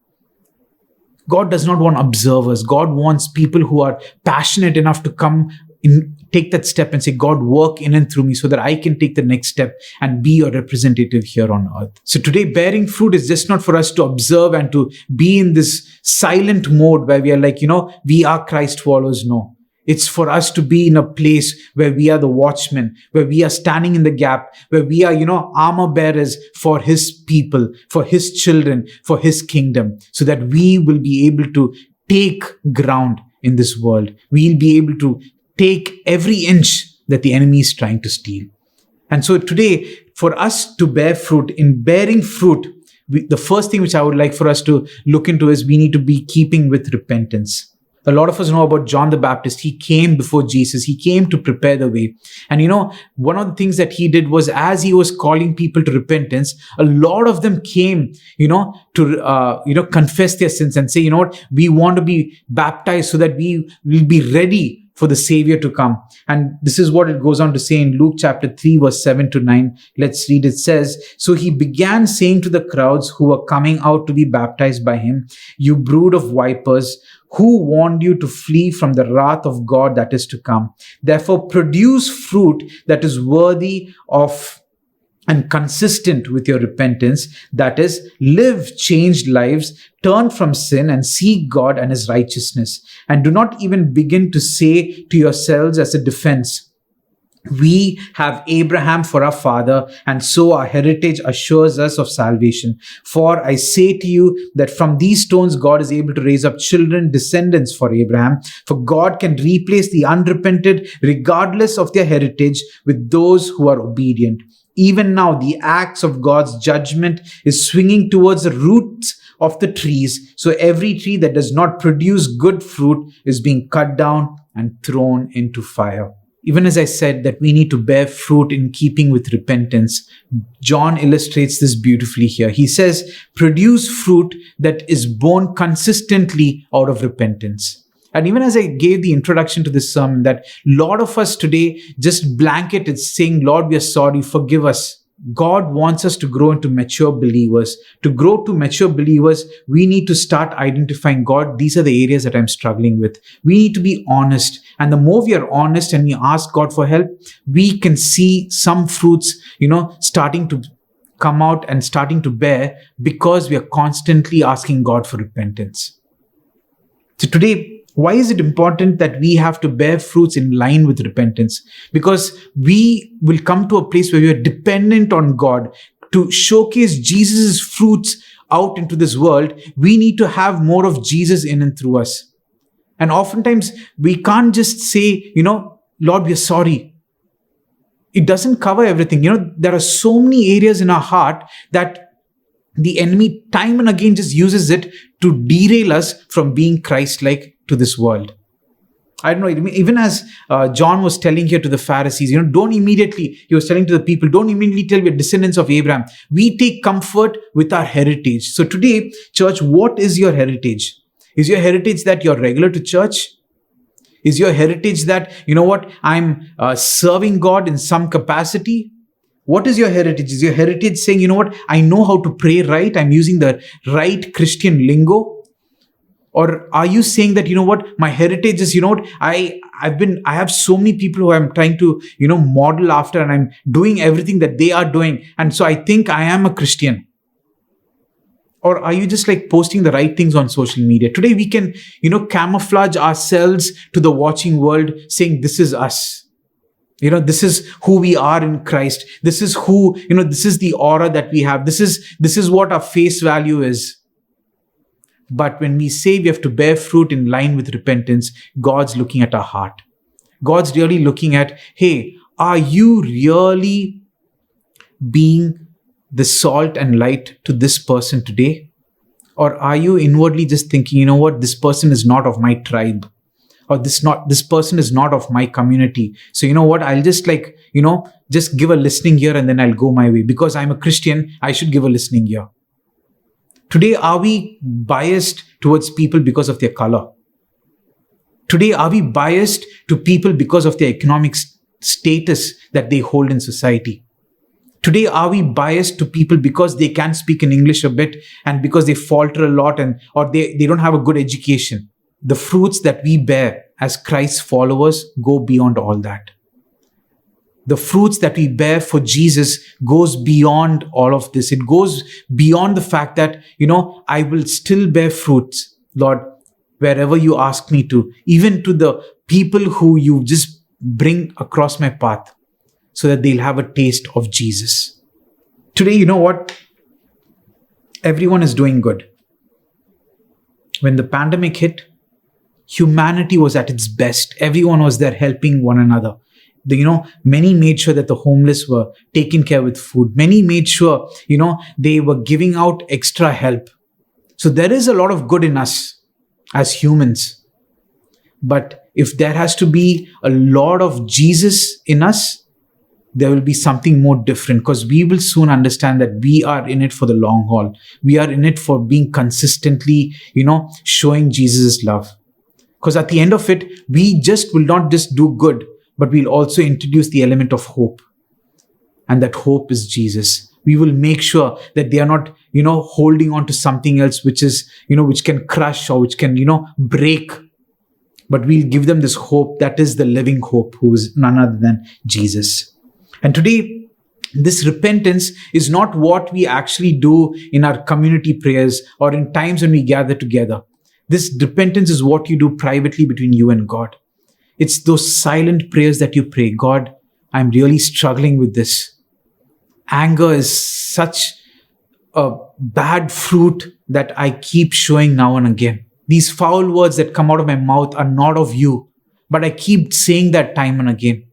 God does not want observers. God wants people who are passionate enough to come in, take that step and say, God, work in and through me so that I can take the next step and be a representative here on earth. So today, bearing fruit is just not for us to observe and to be in this silent mode where we are like, we are Christ followers. No. It's for us to be in a place where we are the watchmen, where we are standing in the gap, where we are, armor bearers for His people, for His children, for His kingdom, so that we will be able to take ground in this world. We'll be able to take every inch that the enemy is trying to steal. And so today, for us to bear fruit, in bearing fruit, the first thing which I would like for us to look into is we need to be keeping with repentance. A lot of us know about John the Baptist. He came before Jesus. He came to prepare the way. And one of the things that he did was, as he was calling people to repentance, a lot of them came, to confess their sins and say, we want to be baptized so that we will be ready for the Savior to come. And this is what it goes on to say in Luke chapter 3, verse 7 to 9. Let's read. It says, "So he began saying to the crowds who were coming out to be baptized by him, 'You brood of vipers, who warned you to flee from the wrath of God that is to come? Therefore produce fruit that is worthy of and consistent with your repentance, that is, live changed lives, turn from sin and seek God and his righteousness. And do not even begin to say to yourselves as a defense, we have Abraham for our father, and so our heritage assures us of salvation. For I say to you that from these stones God is able to raise up children, descendants for Abraham. For God can replace the unrepented, regardless of their heritage, with those who are obedient. Even now, the axe of God's judgment is swinging towards the roots of the trees. So every tree that does not produce good fruit is being cut down and thrown into fire." Even as I said that we need to bear fruit in keeping with repentance, John illustrates this beautifully here. He says, produce fruit that is born consistently out of repentance. And even as I gave the introduction to this sermon, that a lot of us today just blanket it saying, Lord, we are sorry, forgive us. God wants us to grow into mature believers. To grow to mature believers, we need to start identifying, God, these are the areas that I'm struggling with. We need to be honest. And the more we are honest and we ask God for help, we can see some fruits, starting to come out and starting to bear, because we are constantly asking God for repentance. So today, why is it important that we have to bear fruits in line with repentance? Because we will come to a place where we are dependent on God to showcase Jesus' fruits out into this world. We need to have more of Jesus in and through us. And oftentimes we can't just say, Lord, we are sorry. It doesn't cover everything. There are so many areas in our heart that the enemy time and again just uses it to derail us from being Christ-like to this world. I don't know, even as John was telling here to the Pharisees, he was telling to the people, don't immediately tell we're descendants of Abraham. We take comfort with our heritage. So today, church, what is your heritage? Is your heritage that you're regular to church? Is your heritage that, I'm serving God in some capacity? What is your heritage? Is your heritage saying, I know how to pray right, I'm using the right Christian lingo? Or are you saying that, my heritage is, I have so many people who I'm trying to, model after, and I'm doing everything that they are doing. And so I think I am a Christian. Or are you just like posting the right things on social media? Today we can, camouflage ourselves to the watching world saying this is us. This is who we are in Christ. This is who, this is the aura that we have. This is what our face value is. But when we say we have to bear fruit in line with repentance, God's looking at our heart. God's really looking at, hey, are you really being the salt and light to this person today? Or are you inwardly just thinking, this person is not of my tribe, or this person is not of my community. So I'll just just give a listening ear and then I'll go my way. Because I'm a Christian, I should give a listening ear. Today, are we biased towards people because of their color? Today, are we biased to people because of their economic status that they hold in society? Today, are we biased to people because they can speak in English a bit and because they falter a lot or they don't have a good education? The fruits that we bear as Christ's followers go beyond all that. The fruits that we bear for Jesus goes beyond all of this. It goes beyond the fact that, I will still bear fruits, Lord, wherever you ask me to, even to the people who you just bring across my path so that they'll have a taste of Jesus. Today, everyone is doing good. When the pandemic hit, humanity was at its best. Everyone was there helping one another. Many made sure that the homeless were taken care with food. Many made sure, they were giving out extra help. So there is a lot of good in us as humans. But if there has to be a lot of Jesus in us, there will be something more different, because we will soon understand that we are in it for the long haul. We are in it for being consistently, showing Jesus' love. Because at the end of it, we just will not just do good, but we'll also introduce the element of hope. And that hope is Jesus. We will make sure that they are not, holding on to something else which is, which can crush or which can, break. But we'll give them this hope that is the living hope, who is none other than Jesus. And today, this repentance is not what we actually do in our community prayers or in times when we gather together. This repentance is what you do privately between you and God. It's those silent prayers that you pray. God, I'm really struggling with this. Anger is such a bad fruit that I keep showing now and again. These foul words that come out of my mouth are not of you, but I keep saying that time and again.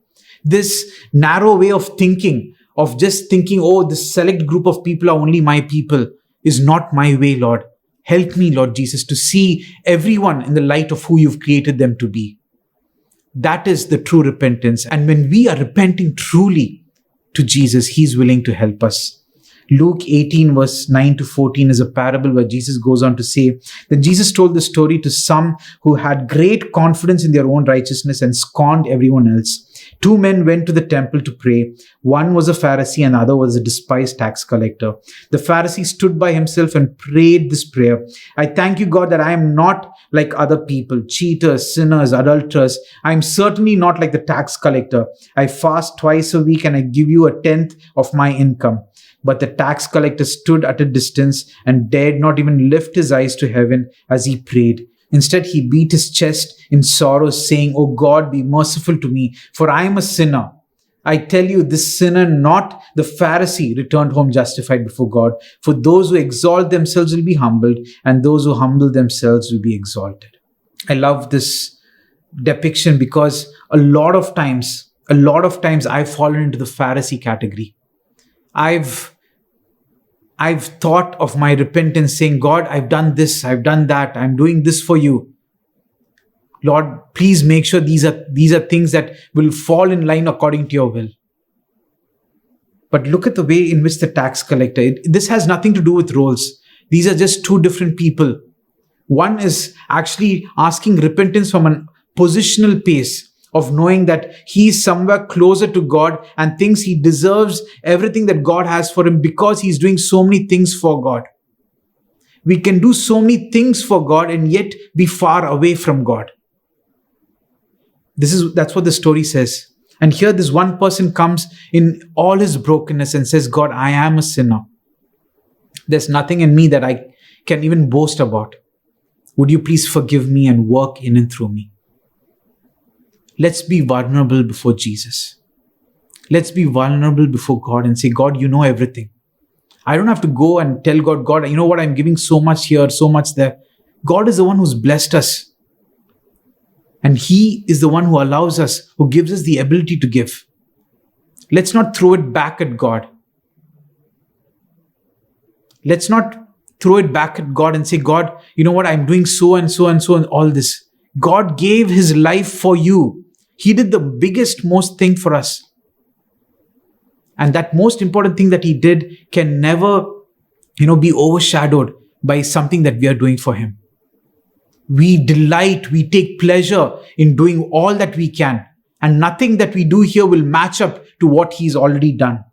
This narrow way of thinking, of just thinking, oh, this select group of people are only my people, is not my way, Lord. Help me, Lord Jesus, to see everyone in the light of who you've created them to be. That is the true repentance. And when we are repenting truly to Jesus, He's willing to help us. Luke 18 verse 9 to 14 is a parable where Jesus goes on to say that Jesus told the story to some who had great confidence in their own righteousness and scorned everyone else. Two men went to the temple to pray. One was a Pharisee and the other was a despised tax collector. The Pharisee stood by himself and prayed this prayer. I thank you, God, that I am not like other people, cheaters, sinners, adulterers. I am certainly not like the tax collector. I fast twice a week and I give you 1/10 of my income. But the tax collector stood at a distance and dared not even lift his eyes to heaven as he prayed. Instead, he beat his chest in sorrow, saying, "O God, be merciful to me, for I am a sinner." I tell you, this sinner, not the Pharisee, returned home justified before God. For those who exalt themselves will be humbled, and those who humble themselves will be exalted. I love this depiction because a lot of times I've fallen into the Pharisee category. I've thought of my repentance saying, God, I've done this, I've done that, I'm doing this for you. Lord, please make sure these are things that will fall in line according to your will. But look at the way in which the tax collector, this has nothing to do with roles. These are just two different people. One is actually asking repentance from a positional place of knowing that he is somewhere closer to God and thinks he deserves everything that God has for him because he's doing so many things for God. We can do so many things for God and yet be far away from God. That's what the story says. And here this one person comes in all his brokenness and says, God, I am a sinner. There's nothing in me that I can even boast about. Would you please forgive me and work in and through me? Let's be vulnerable before Jesus. Let's be vulnerable before God and say, God, you know everything. I don't have to go and tell God, God, you know what, I'm giving so much here, so much there. God is the one who's blessed us. And He is the one who allows us, who gives us the ability to give. Let's not throw it back at God. Let's not throw it back at God and say, God, you know what, I'm doing so and so and so and all this. God gave His life for you. He did the biggest, most thing for us. And that most important thing that He did can never, be overshadowed by something that we are doing for Him. We delight, we take pleasure in doing all that we can. And nothing that we do here will match up to what He's already done.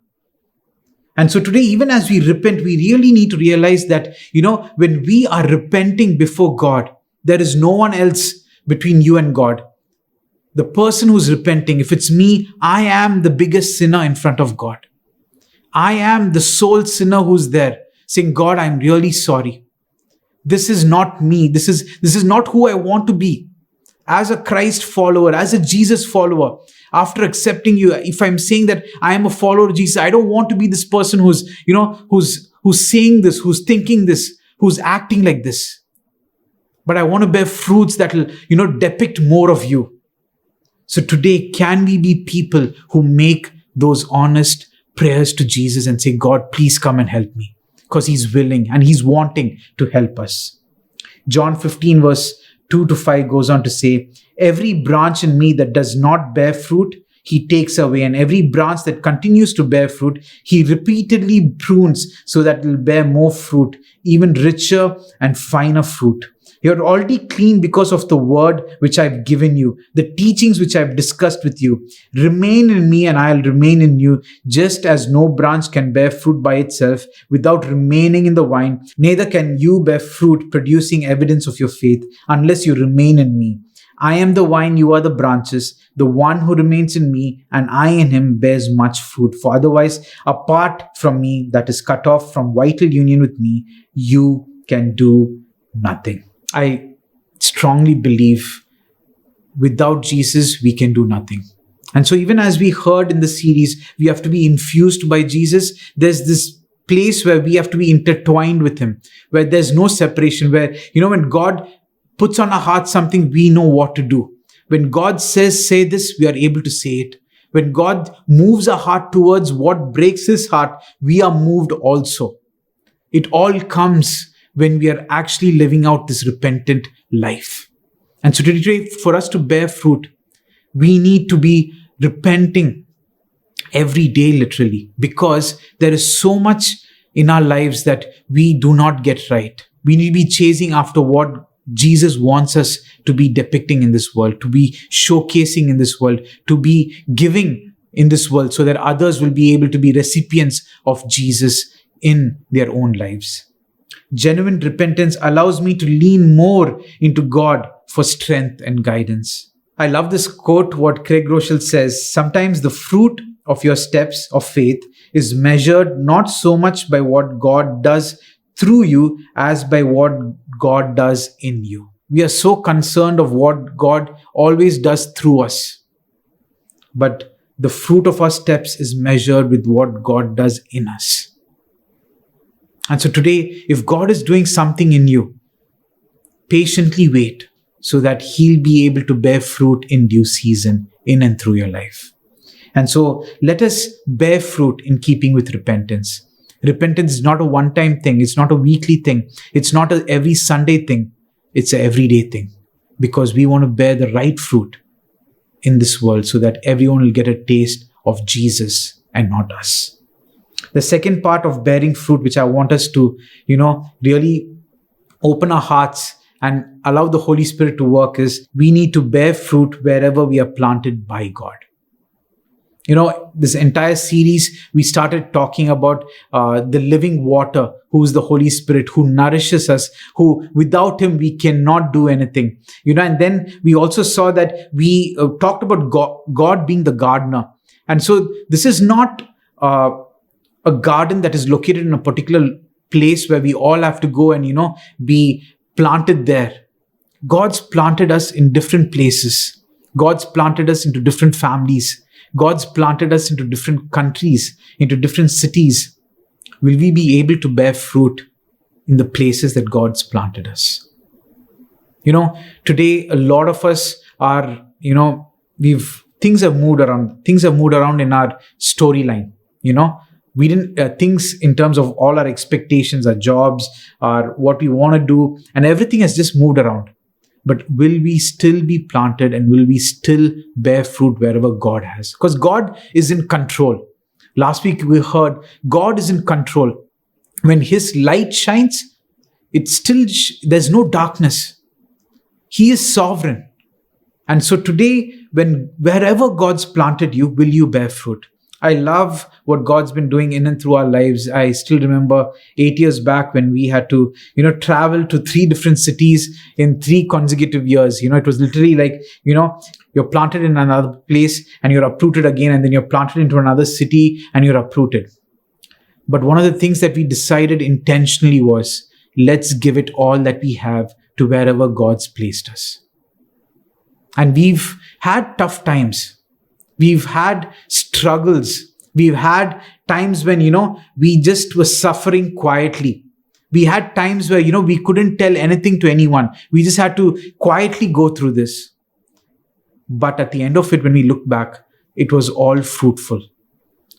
And so today, even as we repent, we really need to realize that, when we are repenting before God, there is no one else between you and God. The person who's repenting, if it's me, I am the biggest sinner in front of God. I am the sole sinner who's there saying, God, I'm really sorry. This is not me. This is not who I want to be. As a Christ follower, as a Jesus follower, after accepting you, if I'm saying that I am a follower of Jesus, I don't want to be this person who's saying this, who's thinking this, who's acting like this. But I want to bear fruits that will, depict more of you. So today, can we be people who make those honest prayers to Jesus and say, God, please come and help me? Because He's willing and He's wanting to help us. John 15 verse 2 to 5 goes on to say, every branch in me that does not bear fruit, he takes away. And every branch that continues to bear fruit, he repeatedly prunes so that it will bear more fruit, even richer and finer fruit. You're already clean because of the word which I've given you, the teachings which I've discussed with you. Remain in me and I'll remain in you, just as no branch can bear fruit by itself without remaining in the vine. Neither can you bear fruit producing evidence of your faith unless you remain in me. I am the vine, you are the branches. The one who remains in me and I in him bears much fruit. For otherwise, apart from me, that is cut off from vital union with me, you can do nothing. I strongly believe without Jesus, we can do nothing. And so even as we heard in the series, we have to be infused by Jesus. There's this place where we have to be intertwined with him, where there's no separation, where, when God puts on our heart something, we know what to do. When God says, say this, we are able to say it. When God moves our heart towards what breaks his heart, we are moved also. It all comes when we are actually living out this repentant life. And so today, for us to bear fruit, we need to be repenting every day, literally, because there is so much in our lives that we do not get right. We need to be chasing after what Jesus wants us to be depicting in this world, to be showcasing in this world, to be giving in this world, so that others will be able to be recipients of Jesus in their own lives. Genuine repentance allows me to lean more into God for strength and guidance. I love this quote, what Craig Rochelle says, sometimes the fruit of your steps of faith is measured not so much by what God does through you as by what God does in you. We are so concerned of what God always does through us. But the fruit of our steps is measured with what God does in us. And so today, if God is doing something in you, patiently wait so that he'll be able to bear fruit in due season in and through your life. And so let us bear fruit in keeping with repentance. Repentance is not a one-time thing. It's not a weekly thing. It's not a every Sunday thing. It's an everyday thing, because we want to bear the right fruit in this world so that everyone will get a taste of Jesus and not us. The second part of bearing fruit, which I want us to, really open our hearts and allow the Holy Spirit to work, is we need to bear fruit wherever we are planted by God. This entire series, we started talking about the living water, who is the Holy Spirit, who nourishes us, who without him, we cannot do anything. And then we also saw that we talked about God being the gardener. And so this is not a garden that is located in a particular place where we all have to go and, be planted there. God's planted us in different places. God's planted us into different families. God's planted us into different countries, into different cities. Will we be able to bear fruit in the places that God's planted us? Today, a lot of us are, things have moved around. Things have moved around in our storyline, We didn't, things in terms of all our expectations, our jobs, our what we want to do, and everything has just moved around. But will we still be planted and will we still bear fruit wherever God has? Because God is in control. Last week we heard God is in control. When his light shines, there's no darkness. He is sovereign. And so today, wherever God's planted you, will you bear fruit? I love what God's been doing in and through our lives. I still remember 8 years back when we had to, travel to 3 different cities in 3 consecutive years. It was literally like, you're planted in another place and you're uprooted again, and then you're planted into another city and you're uprooted. But one of the things that we decided intentionally was, let's give it all that we have to wherever God's placed us. And we've had tough times. We've had struggles. We've had times when, we just were suffering quietly. We had times where, we couldn't tell anything to anyone. We just had to quietly go through this. But at the end of it, when we look back, it was all fruitful.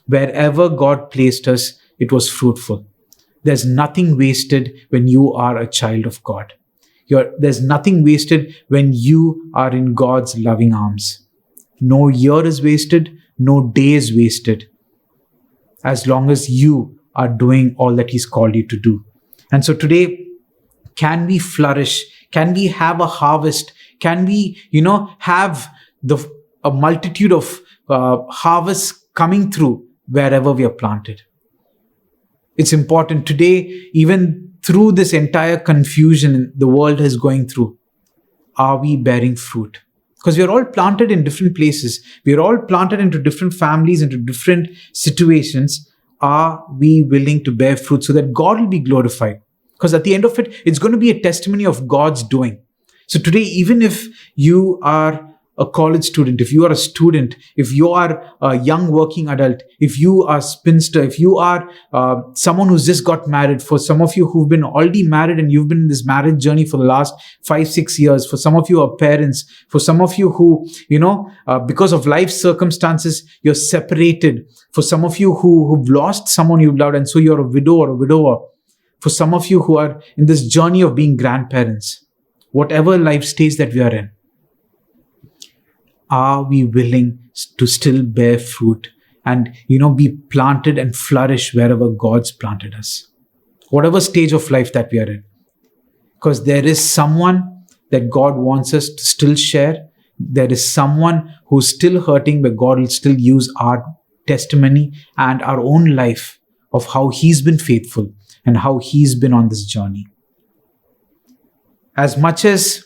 Wherever God placed us, it was fruitful. There's nothing wasted when you are a child of God. There's nothing wasted when you are in God's loving arms. No year is wasted, no day is wasted, as long as you are doing all that He's called you to do. And so today, can we flourish? Can we have a harvest? Can we, have a multitude of harvests coming through wherever we are planted? It's important today, even through this entire confusion the world is going through, are we bearing fruit? Because we are all planted in different places. We are all planted into different families, into different situations. Are we willing to bear fruit so that God will be glorified? Because at the end of it, it's going to be a testimony of God's doing. So today, even if you are a college student, if you are a student, if you are a young working adult, if you are a spinster, if you are someone who's just got married, for some of you who've been already married and you've been in this marriage journey for the last 5-6 years, for some of you are parents, for some of you who, because of life circumstances, you're separated, for some of you who've lost someone you've loved and so you're a widow or a widower, for some of you who are in this journey of being grandparents, whatever life stage that we are in, are we willing to still bear fruit and, be planted and flourish wherever God's planted us? Whatever stage of life that we are in. Because there is someone that God wants us to still share. There is someone who's still hurting, but God will still use our testimony and our own life of how He's been faithful and how He's been on this journey. As much as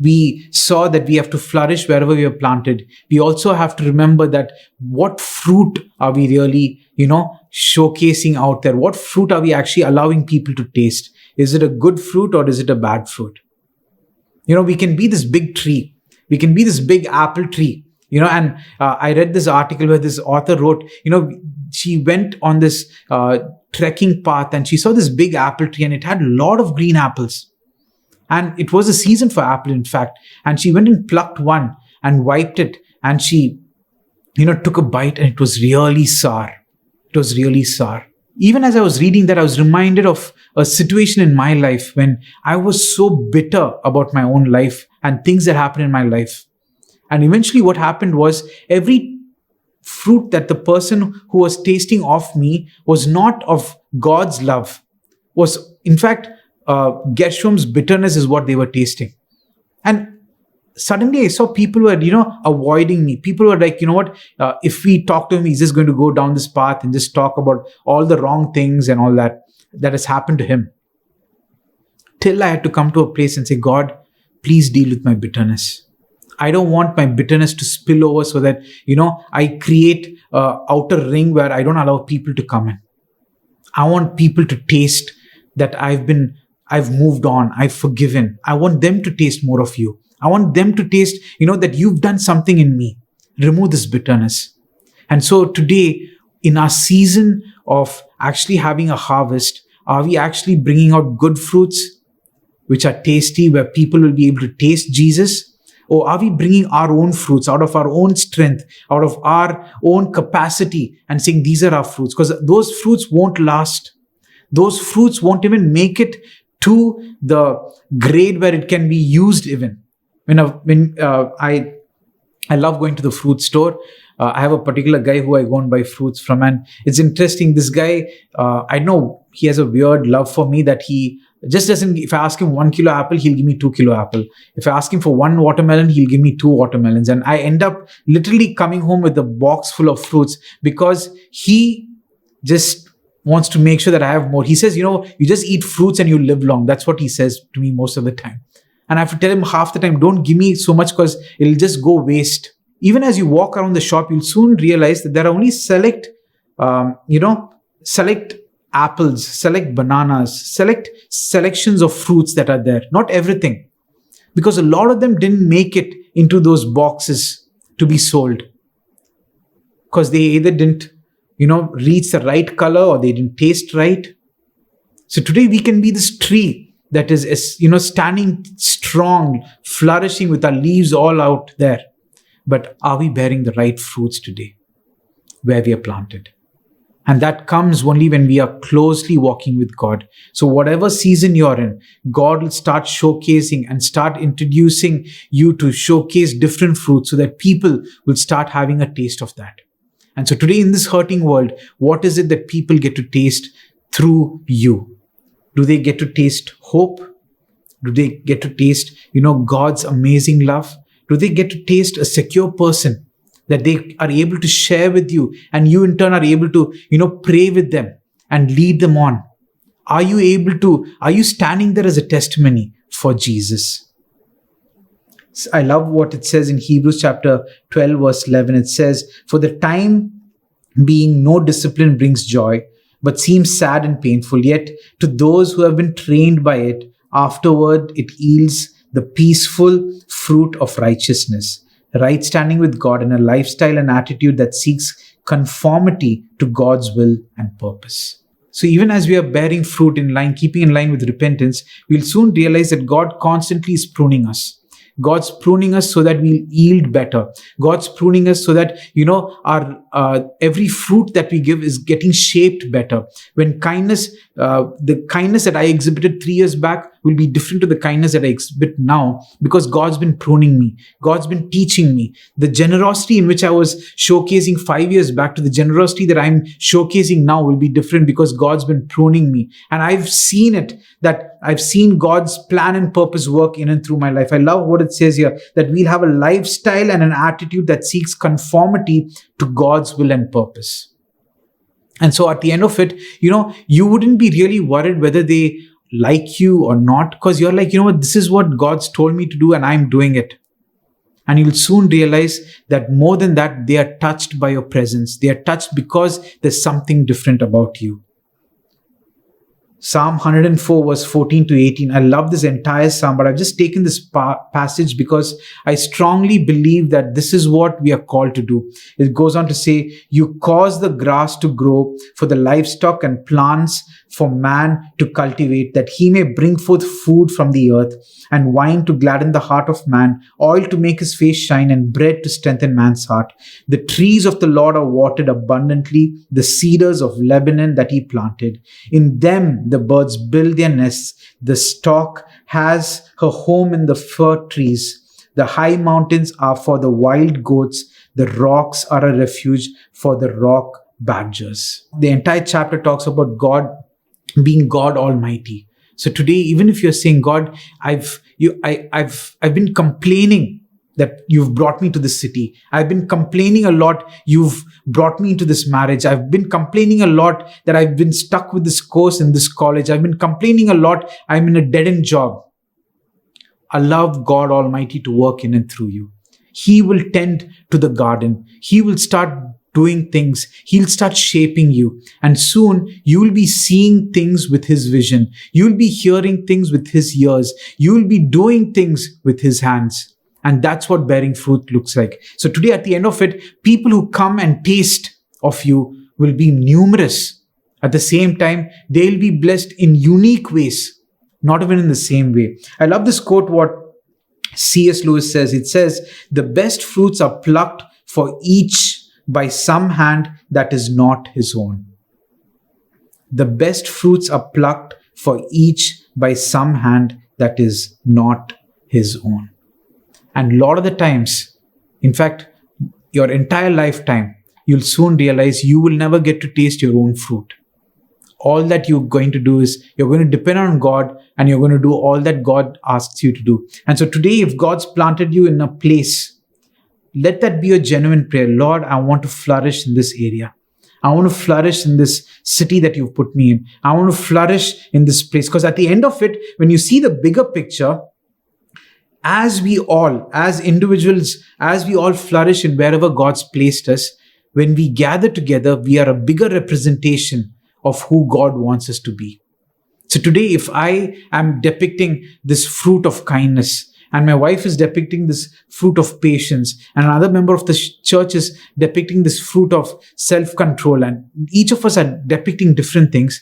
we saw that we have to flourish wherever we are planted, we also have to remember that what fruit are we really, showcasing out there? What fruit are we actually allowing people to taste? Is it a good fruit or is it a bad fruit? We can be this big tree. We can be this big apple tree, and I read this article where this author wrote, she went on this trekking path and she saw this big apple tree and it had a lot of green apples. And it was a season for apple, in fact. And she went and plucked one and wiped it. And she, took a bite and it was really sour. It was really sour. Even as I was reading that, I was reminded of a situation in my life when I was so bitter about my own life and things that happened in my life. And eventually what happened was every fruit that the person who was tasting off me was not of God's love, was in fact, Gershom's bitterness is what they were tasting. And suddenly I saw people were, avoiding me. People were like, if we talk to him, he's just going to go down this path and just talk about all the wrong things and all that has happened to him. Till I had to come to a place and say, God, please deal with my bitterness. I don't want my bitterness to spill over so that, I create an outer ring where I don't allow people to come in. I want people to taste that I've moved on, I've forgiven. I want them to taste more of you. I want them to taste, that you've done something in me. Remove this bitterness. And so today, in our season of actually having a harvest, are we actually bringing out good fruits, which are tasty, where people will be able to taste Jesus? Or are we bringing our own fruits out of our own strength, out of our own capacity and saying these are our fruits? Because those fruits won't last. Those fruits won't even make it to the grade where it can be used even. When I love going to the fruit store. I have a particular guy who I go and buy fruits from, and it's interesting. This guy, I know he has a weird love for me that he just doesn't. If I ask him 1 kilo apple, he'll give me 2 kilo apple. If I ask him for 1 watermelon, he'll give me 2 watermelons, and I end up literally coming home with a box full of fruits because he just wants to make sure that I have more. He says, you just eat fruits and you live long. That's what he says to me most of the time. And I have to tell him half the time, don't give me so much because it'll just go waste. Even as you walk around the shop, you'll soon realize that there are only select apples, select bananas, select selections of fruits that are there. Not everything. Because a lot of them didn't make it into those boxes to be sold. Because they either didn't reach the right color or they didn't taste right. So today we can be this tree that is, standing strong, flourishing with our leaves all out there. But are we bearing the right fruits today where we are planted? And that comes only when we are closely walking with God. So whatever season you're in, God will start showcasing and start introducing you to showcase different fruits so that people will start having a taste of that. And so today in this hurting world, what is it that people get to taste through you? Do they get to taste hope? Do they get to taste, God's amazing love? Do they get to taste a secure person that they are able to share with you, and you in turn are able to, pray with them and lead them on? Are you standing there as a testimony for Jesus? I love what it says in Hebrews chapter 12, verse 11. It says, "For the time being, no discipline brings joy, but seems sad and painful. Yet to those who have been trained by it, afterward it yields the peaceful fruit of righteousness, right standing with God, and a lifestyle and attitude that seeks conformity to God's will and purpose." So even as we are bearing fruit in line, keeping in line with repentance, we'll soon realize that God constantly is pruning us. God's pruning us so that we'll yield better. God's pruning us so that, our every fruit that we give is getting shaped better. When the kindness that I exhibited 3 years back will be different to the kindness that I exhibit now, because God's been pruning me. God's been teaching me. The generosity in which I was showcasing 5 years back to the generosity that I'm showcasing now will be different, because God's been pruning me. And I've seen it, that I've seen God's plan and purpose work in and through my life. I love what it says here, that we'll have a lifestyle and an attitude that seeks conformity to God's will and purpose. And so at the end of it, you wouldn't be really worried whether they like you or not, because you're like, this is what God's told me to do and I'm doing it. And you'll soon realize that more than that, they are touched by your presence. They are touched because there's something different about you. Psalm 104 verse 14 to 18. I love this entire psalm, but I've just taken this passage because I strongly believe that this is what we are called to do. It goes on to say, "You cause the grass to grow for the livestock and plants for man to cultivate, that he may bring forth food from the earth, and wine to gladden the heart of man, oil to make his face shine, and bread to strengthen man's heart. The trees of the Lord are watered abundantly, the cedars of Lebanon that he planted. In them the birds build their nests. The stork has her home in the fir trees. The high mountains are for the wild goats. The rocks are a refuge for the rock badgers." The entire chapter talks about God being God Almighty. So today, even if you're saying, "God, I've been complaining that you've brought me to this city. I've been complaining a lot. You've brought me into this marriage. I've been complaining a lot that I've been stuck with this course in this college. I've been complaining a lot. I'm in a dead-end job." Allow God Almighty to work in and through you. He will tend to the garden. He will start doing things. He'll start shaping you. And soon you will be seeing things with his vision. You will be hearing things with his ears. You will be doing things with his hands. And that's what bearing fruit looks like. So today, at the end of it, people who come and taste of you will be numerous. At the same time, they'll be blessed in unique ways, not even in the same way. I love this quote, what C.S. Lewis says. It says, "The best fruits are plucked for each by some hand that is not his own." The best fruits are plucked for each by some hand that is not his own. And a lot of the times, in fact, your entire lifetime, you'll soon realize you will never get to taste your own fruit. All that you're going to do is you're going to depend on God, and you're going to do all that God asks you to do. And so today, if God's planted you in a place, let that be a genuine prayer. "Lord, I want to flourish in this area. I want to flourish in this city that you've put me in. I want to flourish in this place." Because at the end of it, when you see the bigger picture, as we all, as individuals, as we all flourish in wherever God's placed us, when we gather together, we are a bigger representation of who God wants us to be. So today, if I am depicting this fruit of kindness, and my wife is depicting this fruit of patience, and another member of the church is depicting this fruit of self-control, and each of us are depicting different things,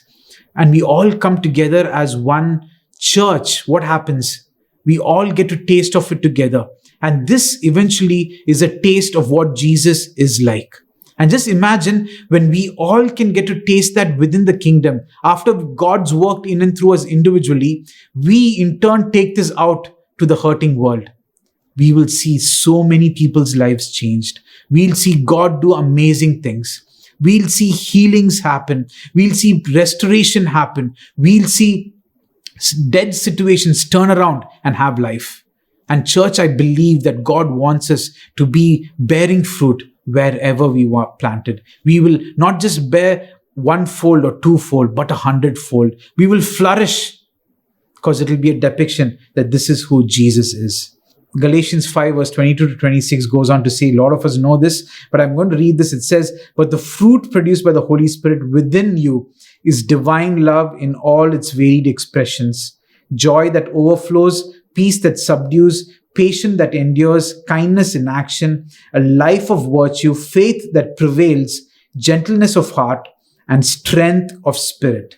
and we all come together as one church, what happens? We all get to taste of it together. And this eventually is a taste of what Jesus is like. And just imagine when we all can get to taste that within the kingdom, after God's worked in and through us individually, we in turn take this out to the hurting world. We will see so many people's lives changed. We'll see God do amazing things. We'll see healings happen. We'll see restoration happen. We'll see dead situations turn around and have life. And church, I believe that God wants us to be bearing fruit wherever we were planted. We will not just bear 1-fold or 2-fold, but 100-fold. We will flourish because it will be a depiction that this is who Jesus is. Galatians 5 verse 22 to 26 goes on to say, a lot of us know this, but I'm going to read this. It says, but the fruit produced by the Holy Spirit within you is divine love in all its varied expressions, joy that overflows, peace that subdues, patience that endures, kindness in action, a life of virtue, faith that prevails, gentleness of heart, and strength of spirit.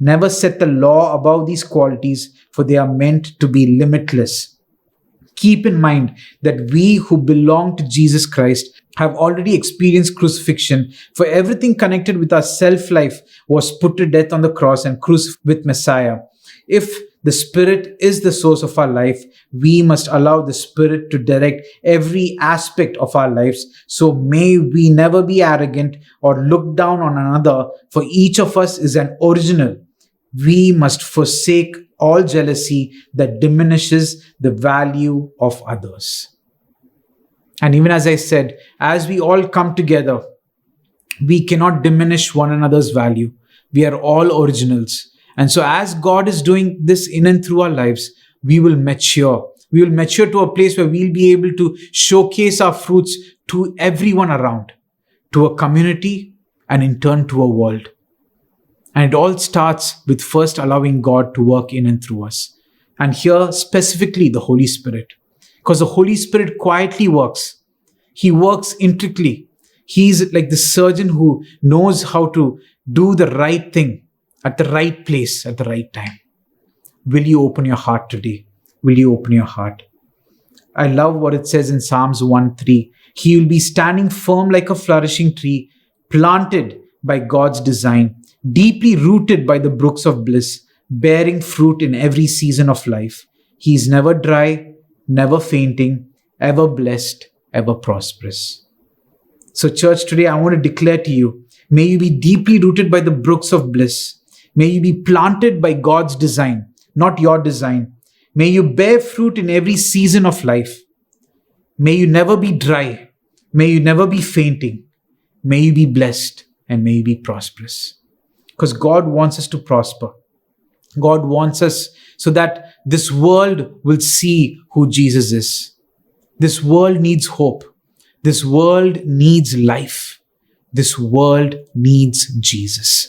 Never set the law above these qualities, for they are meant to be limitless. Keep in mind that we who belong to Jesus Christ have already experienced crucifixion, for everything connected with our self-life was put to death on the cross and crucified with Messiah. If the Spirit is the source of our life, we must allow the Spirit to direct every aspect of our lives. So may we never be arrogant or look down on another, for each of us is an original. We must forsake all jealousy that diminishes the value of others. And even as I said, as we all come together, we cannot diminish one another's value. We are all originals. And so as God is doing this in and through our lives, we will mature. We will mature to a place where we'll be able to showcase our fruits to everyone around, to a community, and in turn to a world. And it all starts with first allowing God to work in and through us. And here specifically the Holy Spirit. Because the Holy Spirit quietly works. He works intricately. He's like the surgeon who knows how to do the right thing at the right place at the right time. Will you open your heart today? Will you open your heart? I love what it says in Psalms 1:3. He will be standing firm like a flourishing tree, planted by God's design, deeply rooted by the brooks of bliss, bearing fruit in every season of life. He is never dry, never fainting, ever blessed, ever prosperous. So church, today I want to declare to you, may you be deeply rooted by the brooks of bliss. May you be planted by God's design, not your design. May you bear fruit in every season of life. May you never be dry. May you never be fainting. May you be blessed and may you be prosperous. Because God wants us to prosper. God wants us so that this world will see who Jesus is. This world needs hope. This world needs life. This world needs Jesus.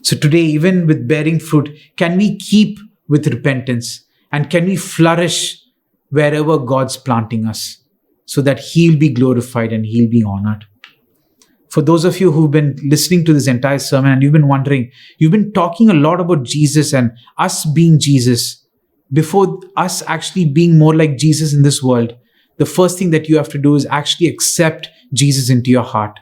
So today, even with bearing fruit, can we keep with repentance? And can we flourish wherever God's planting us so that He'll be glorified and He'll be honored? For those of you who've been listening to this entire sermon and you've been wondering, you've been talking a lot about Jesus and us being Jesus. Before us actually being more like Jesus in this world, the first thing that you have to do is actually accept Jesus into your heart.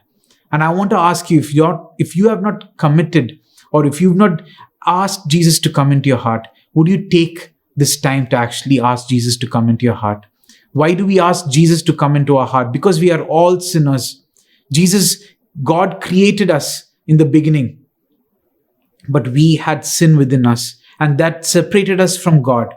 And I want to ask you, if you have not committed or if you've not asked Jesus to come into your heart, would you take this time to actually ask Jesus to come into your heart? Why do we ask Jesus to come into our heart? Because we are all sinners. God created us in the beginning, but we had sin within us and that separated us from God.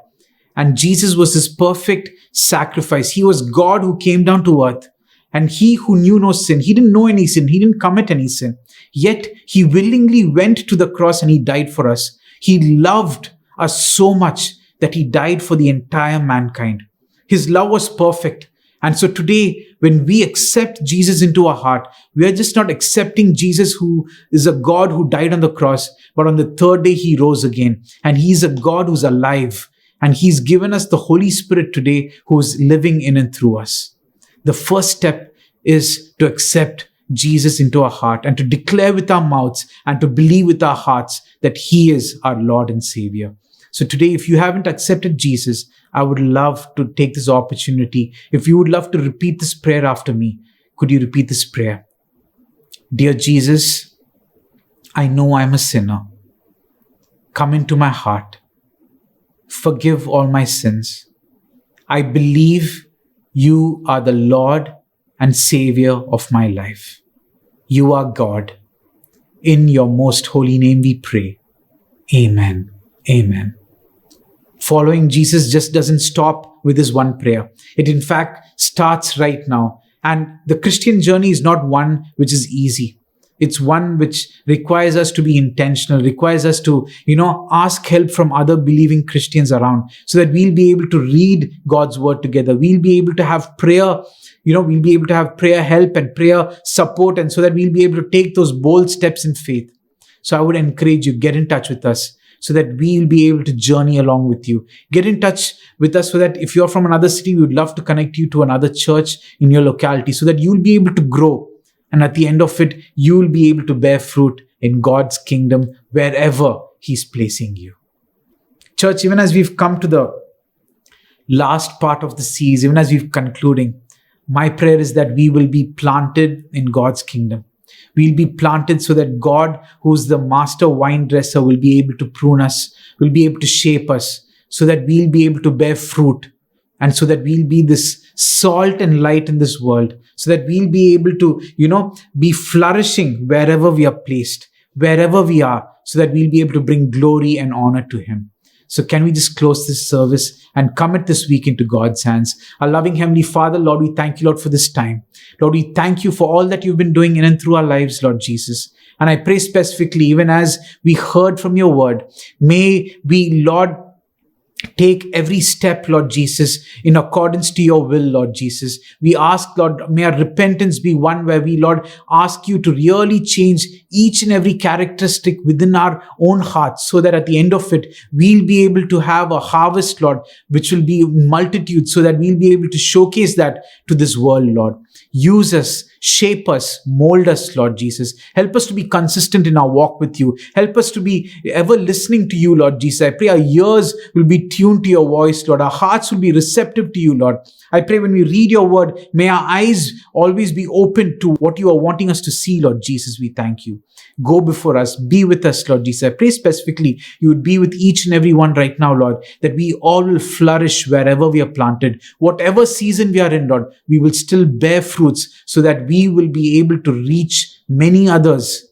And Jesus was this perfect sacrifice. He was God who came down to earth, and He who knew no sin, He didn't know any sin, He didn't commit any sin. Yet He willingly went to the cross and He died for us. He loved us so much that He died for the entire mankind. His love was perfect. And so today, when we accept Jesus into our heart, we are just not accepting Jesus who is a God who died on the cross, but on the third day He rose again. And He's a God who's alive. And He's given us the Holy Spirit today who is living in and through us. The first step is to accept Jesus into our heart and to declare with our mouths and to believe with our hearts that He is our Lord and Savior. So today, if you haven't accepted Jesus, I would love to take this opportunity. If you would love to repeat this prayer after me, could you repeat this prayer? Dear Jesus, I know I'm a sinner. Come into my heart. Forgive all my sins. I believe you are the Lord and Savior of my life. You are God. In your most holy name we pray. Amen. Amen. Following Jesus just doesn't stop with this one prayer. It in fact starts right now. And the Christian journey is not one which is easy. It's one which requires us to be intentional, requires us to, ask help from other believing Christians around so that we'll be able to read God's word together. We'll be able to have prayer, we'll be able to have prayer help and prayer support, and so that we'll be able to take those bold steps in faith. So I would encourage you, get in touch with us so that we'll be able to journey along with you. Get in touch with us so that if you're from another city, we would love to connect you to another church in your locality so that you'll be able to grow. And at the end of it, you will be able to bear fruit in God's kingdom wherever He's placing you. Church, even as we've come to the last part of the series, even as we're concluding, my prayer is that we will be planted in God's kingdom. We'll be planted so that God, who's the master wine dresser, will be able to prune us, will be able to shape us, so that we'll be able to bear fruit, and so that we'll be this salt and light in this world, so that we'll be able to, be flourishing wherever we are placed, wherever we are, so that we'll be able to bring glory and honor to Him. So can we just close this service and commit this week into God's hands? Our loving Heavenly Father, Lord, we thank you, Lord, for this time. Lord, we thank you for all that you've been doing in and through our lives, Lord Jesus. And I pray specifically, even as we heard from your word, may we, Lord, take every step, Lord Jesus, in accordance to your will, Lord Jesus. We ask, Lord, may our repentance be one where we, Lord, ask you to really change each and every characteristic within our own hearts, so that at the end of it, we'll be able to have a harvest, Lord, which will be multitude, so that we'll be able to showcase that to this world, Lord. Use us, shape us, mold us, Lord Jesus. Help us to be consistent in our walk with you. Help us to be ever listening to you, Lord Jesus. I pray our ears will be tuned to your voice, Lord. Our hearts will be receptive to you, Lord. I pray when we read your word, may our eyes always be open to what you are wanting us to see, Lord Jesus. We thank you. Go before us. Be with us, Lord Jesus. I pray specifically you would be with each and every one right now, Lord, that we all will flourish wherever we are planted. Whatever season we are in, Lord, we will still bear fruits so that we will be able to reach many others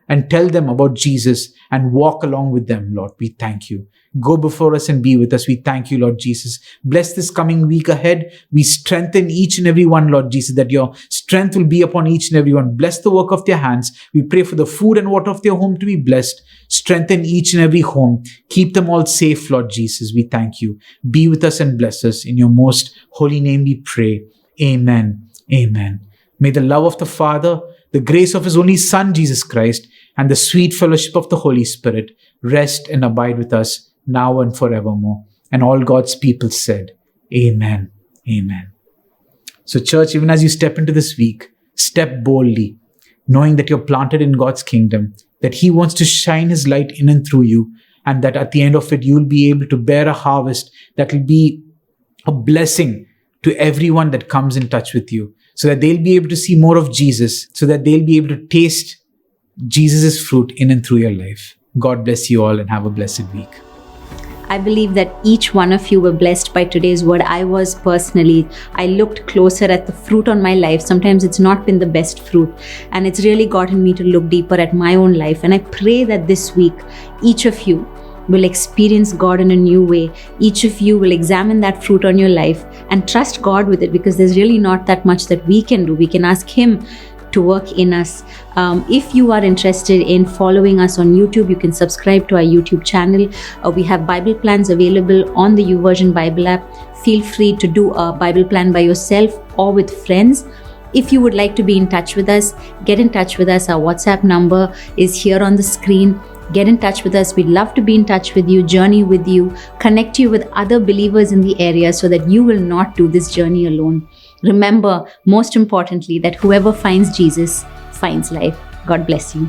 and tell them about Jesus and walk along with them, Lord. We thank you. Go before us and be with us. We thank you, Lord Jesus. Bless this coming week ahead. We strengthen each and every one, Lord Jesus, that your strength will be upon each and every one. Bless the work of their hands. We pray for the food and water of their home to be blessed. Strengthen each and every home. Keep them all safe, Lord Jesus. We thank you. Be with us and bless us. In your most holy name we pray. Amen. Amen. May the love of the Father, the grace of His only Son, Jesus Christ, and the sweet fellowship of the Holy Spirit rest and abide with us now and forevermore. And all God's people said, Amen. Amen. So church, even as you step into this week, step boldly, knowing that you're planted in God's kingdom, that He wants to shine His light in and through you, and that at the end of it, you'll be able to bear a harvest that will be a blessing to everyone that comes in touch with you, so that they'll be able to see more of Jesus, so that they'll be able to taste Jesus' fruit in and through your life. God bless you all and have a blessed week. I believe that each one of you were blessed by today's word. I was personally. I looked closer at the fruit on my life. Sometimes it's not been the best fruit, and it's really gotten me to look deeper at my own life. And I pray that this week, each of you will experience God in a new way. Each of you will examine that fruit on your life and trust God with it, because there's really not that much that we can do. We can ask Him to work in us. If you are interested in following us on YouTube, you can subscribe to our YouTube channel. We have Bible plans available on the YouVersion Bible app. Feel free to do a Bible plan by yourself or with friends. If you would like to be in touch with us, get in touch with us. Our WhatsApp number is here on the screen. Get in touch with us. We'd love to be in touch with you, journey with you, connect you with other believers in the area so that you will not do this journey alone. Remember, most importantly, that whoever finds Jesus finds life. God bless you.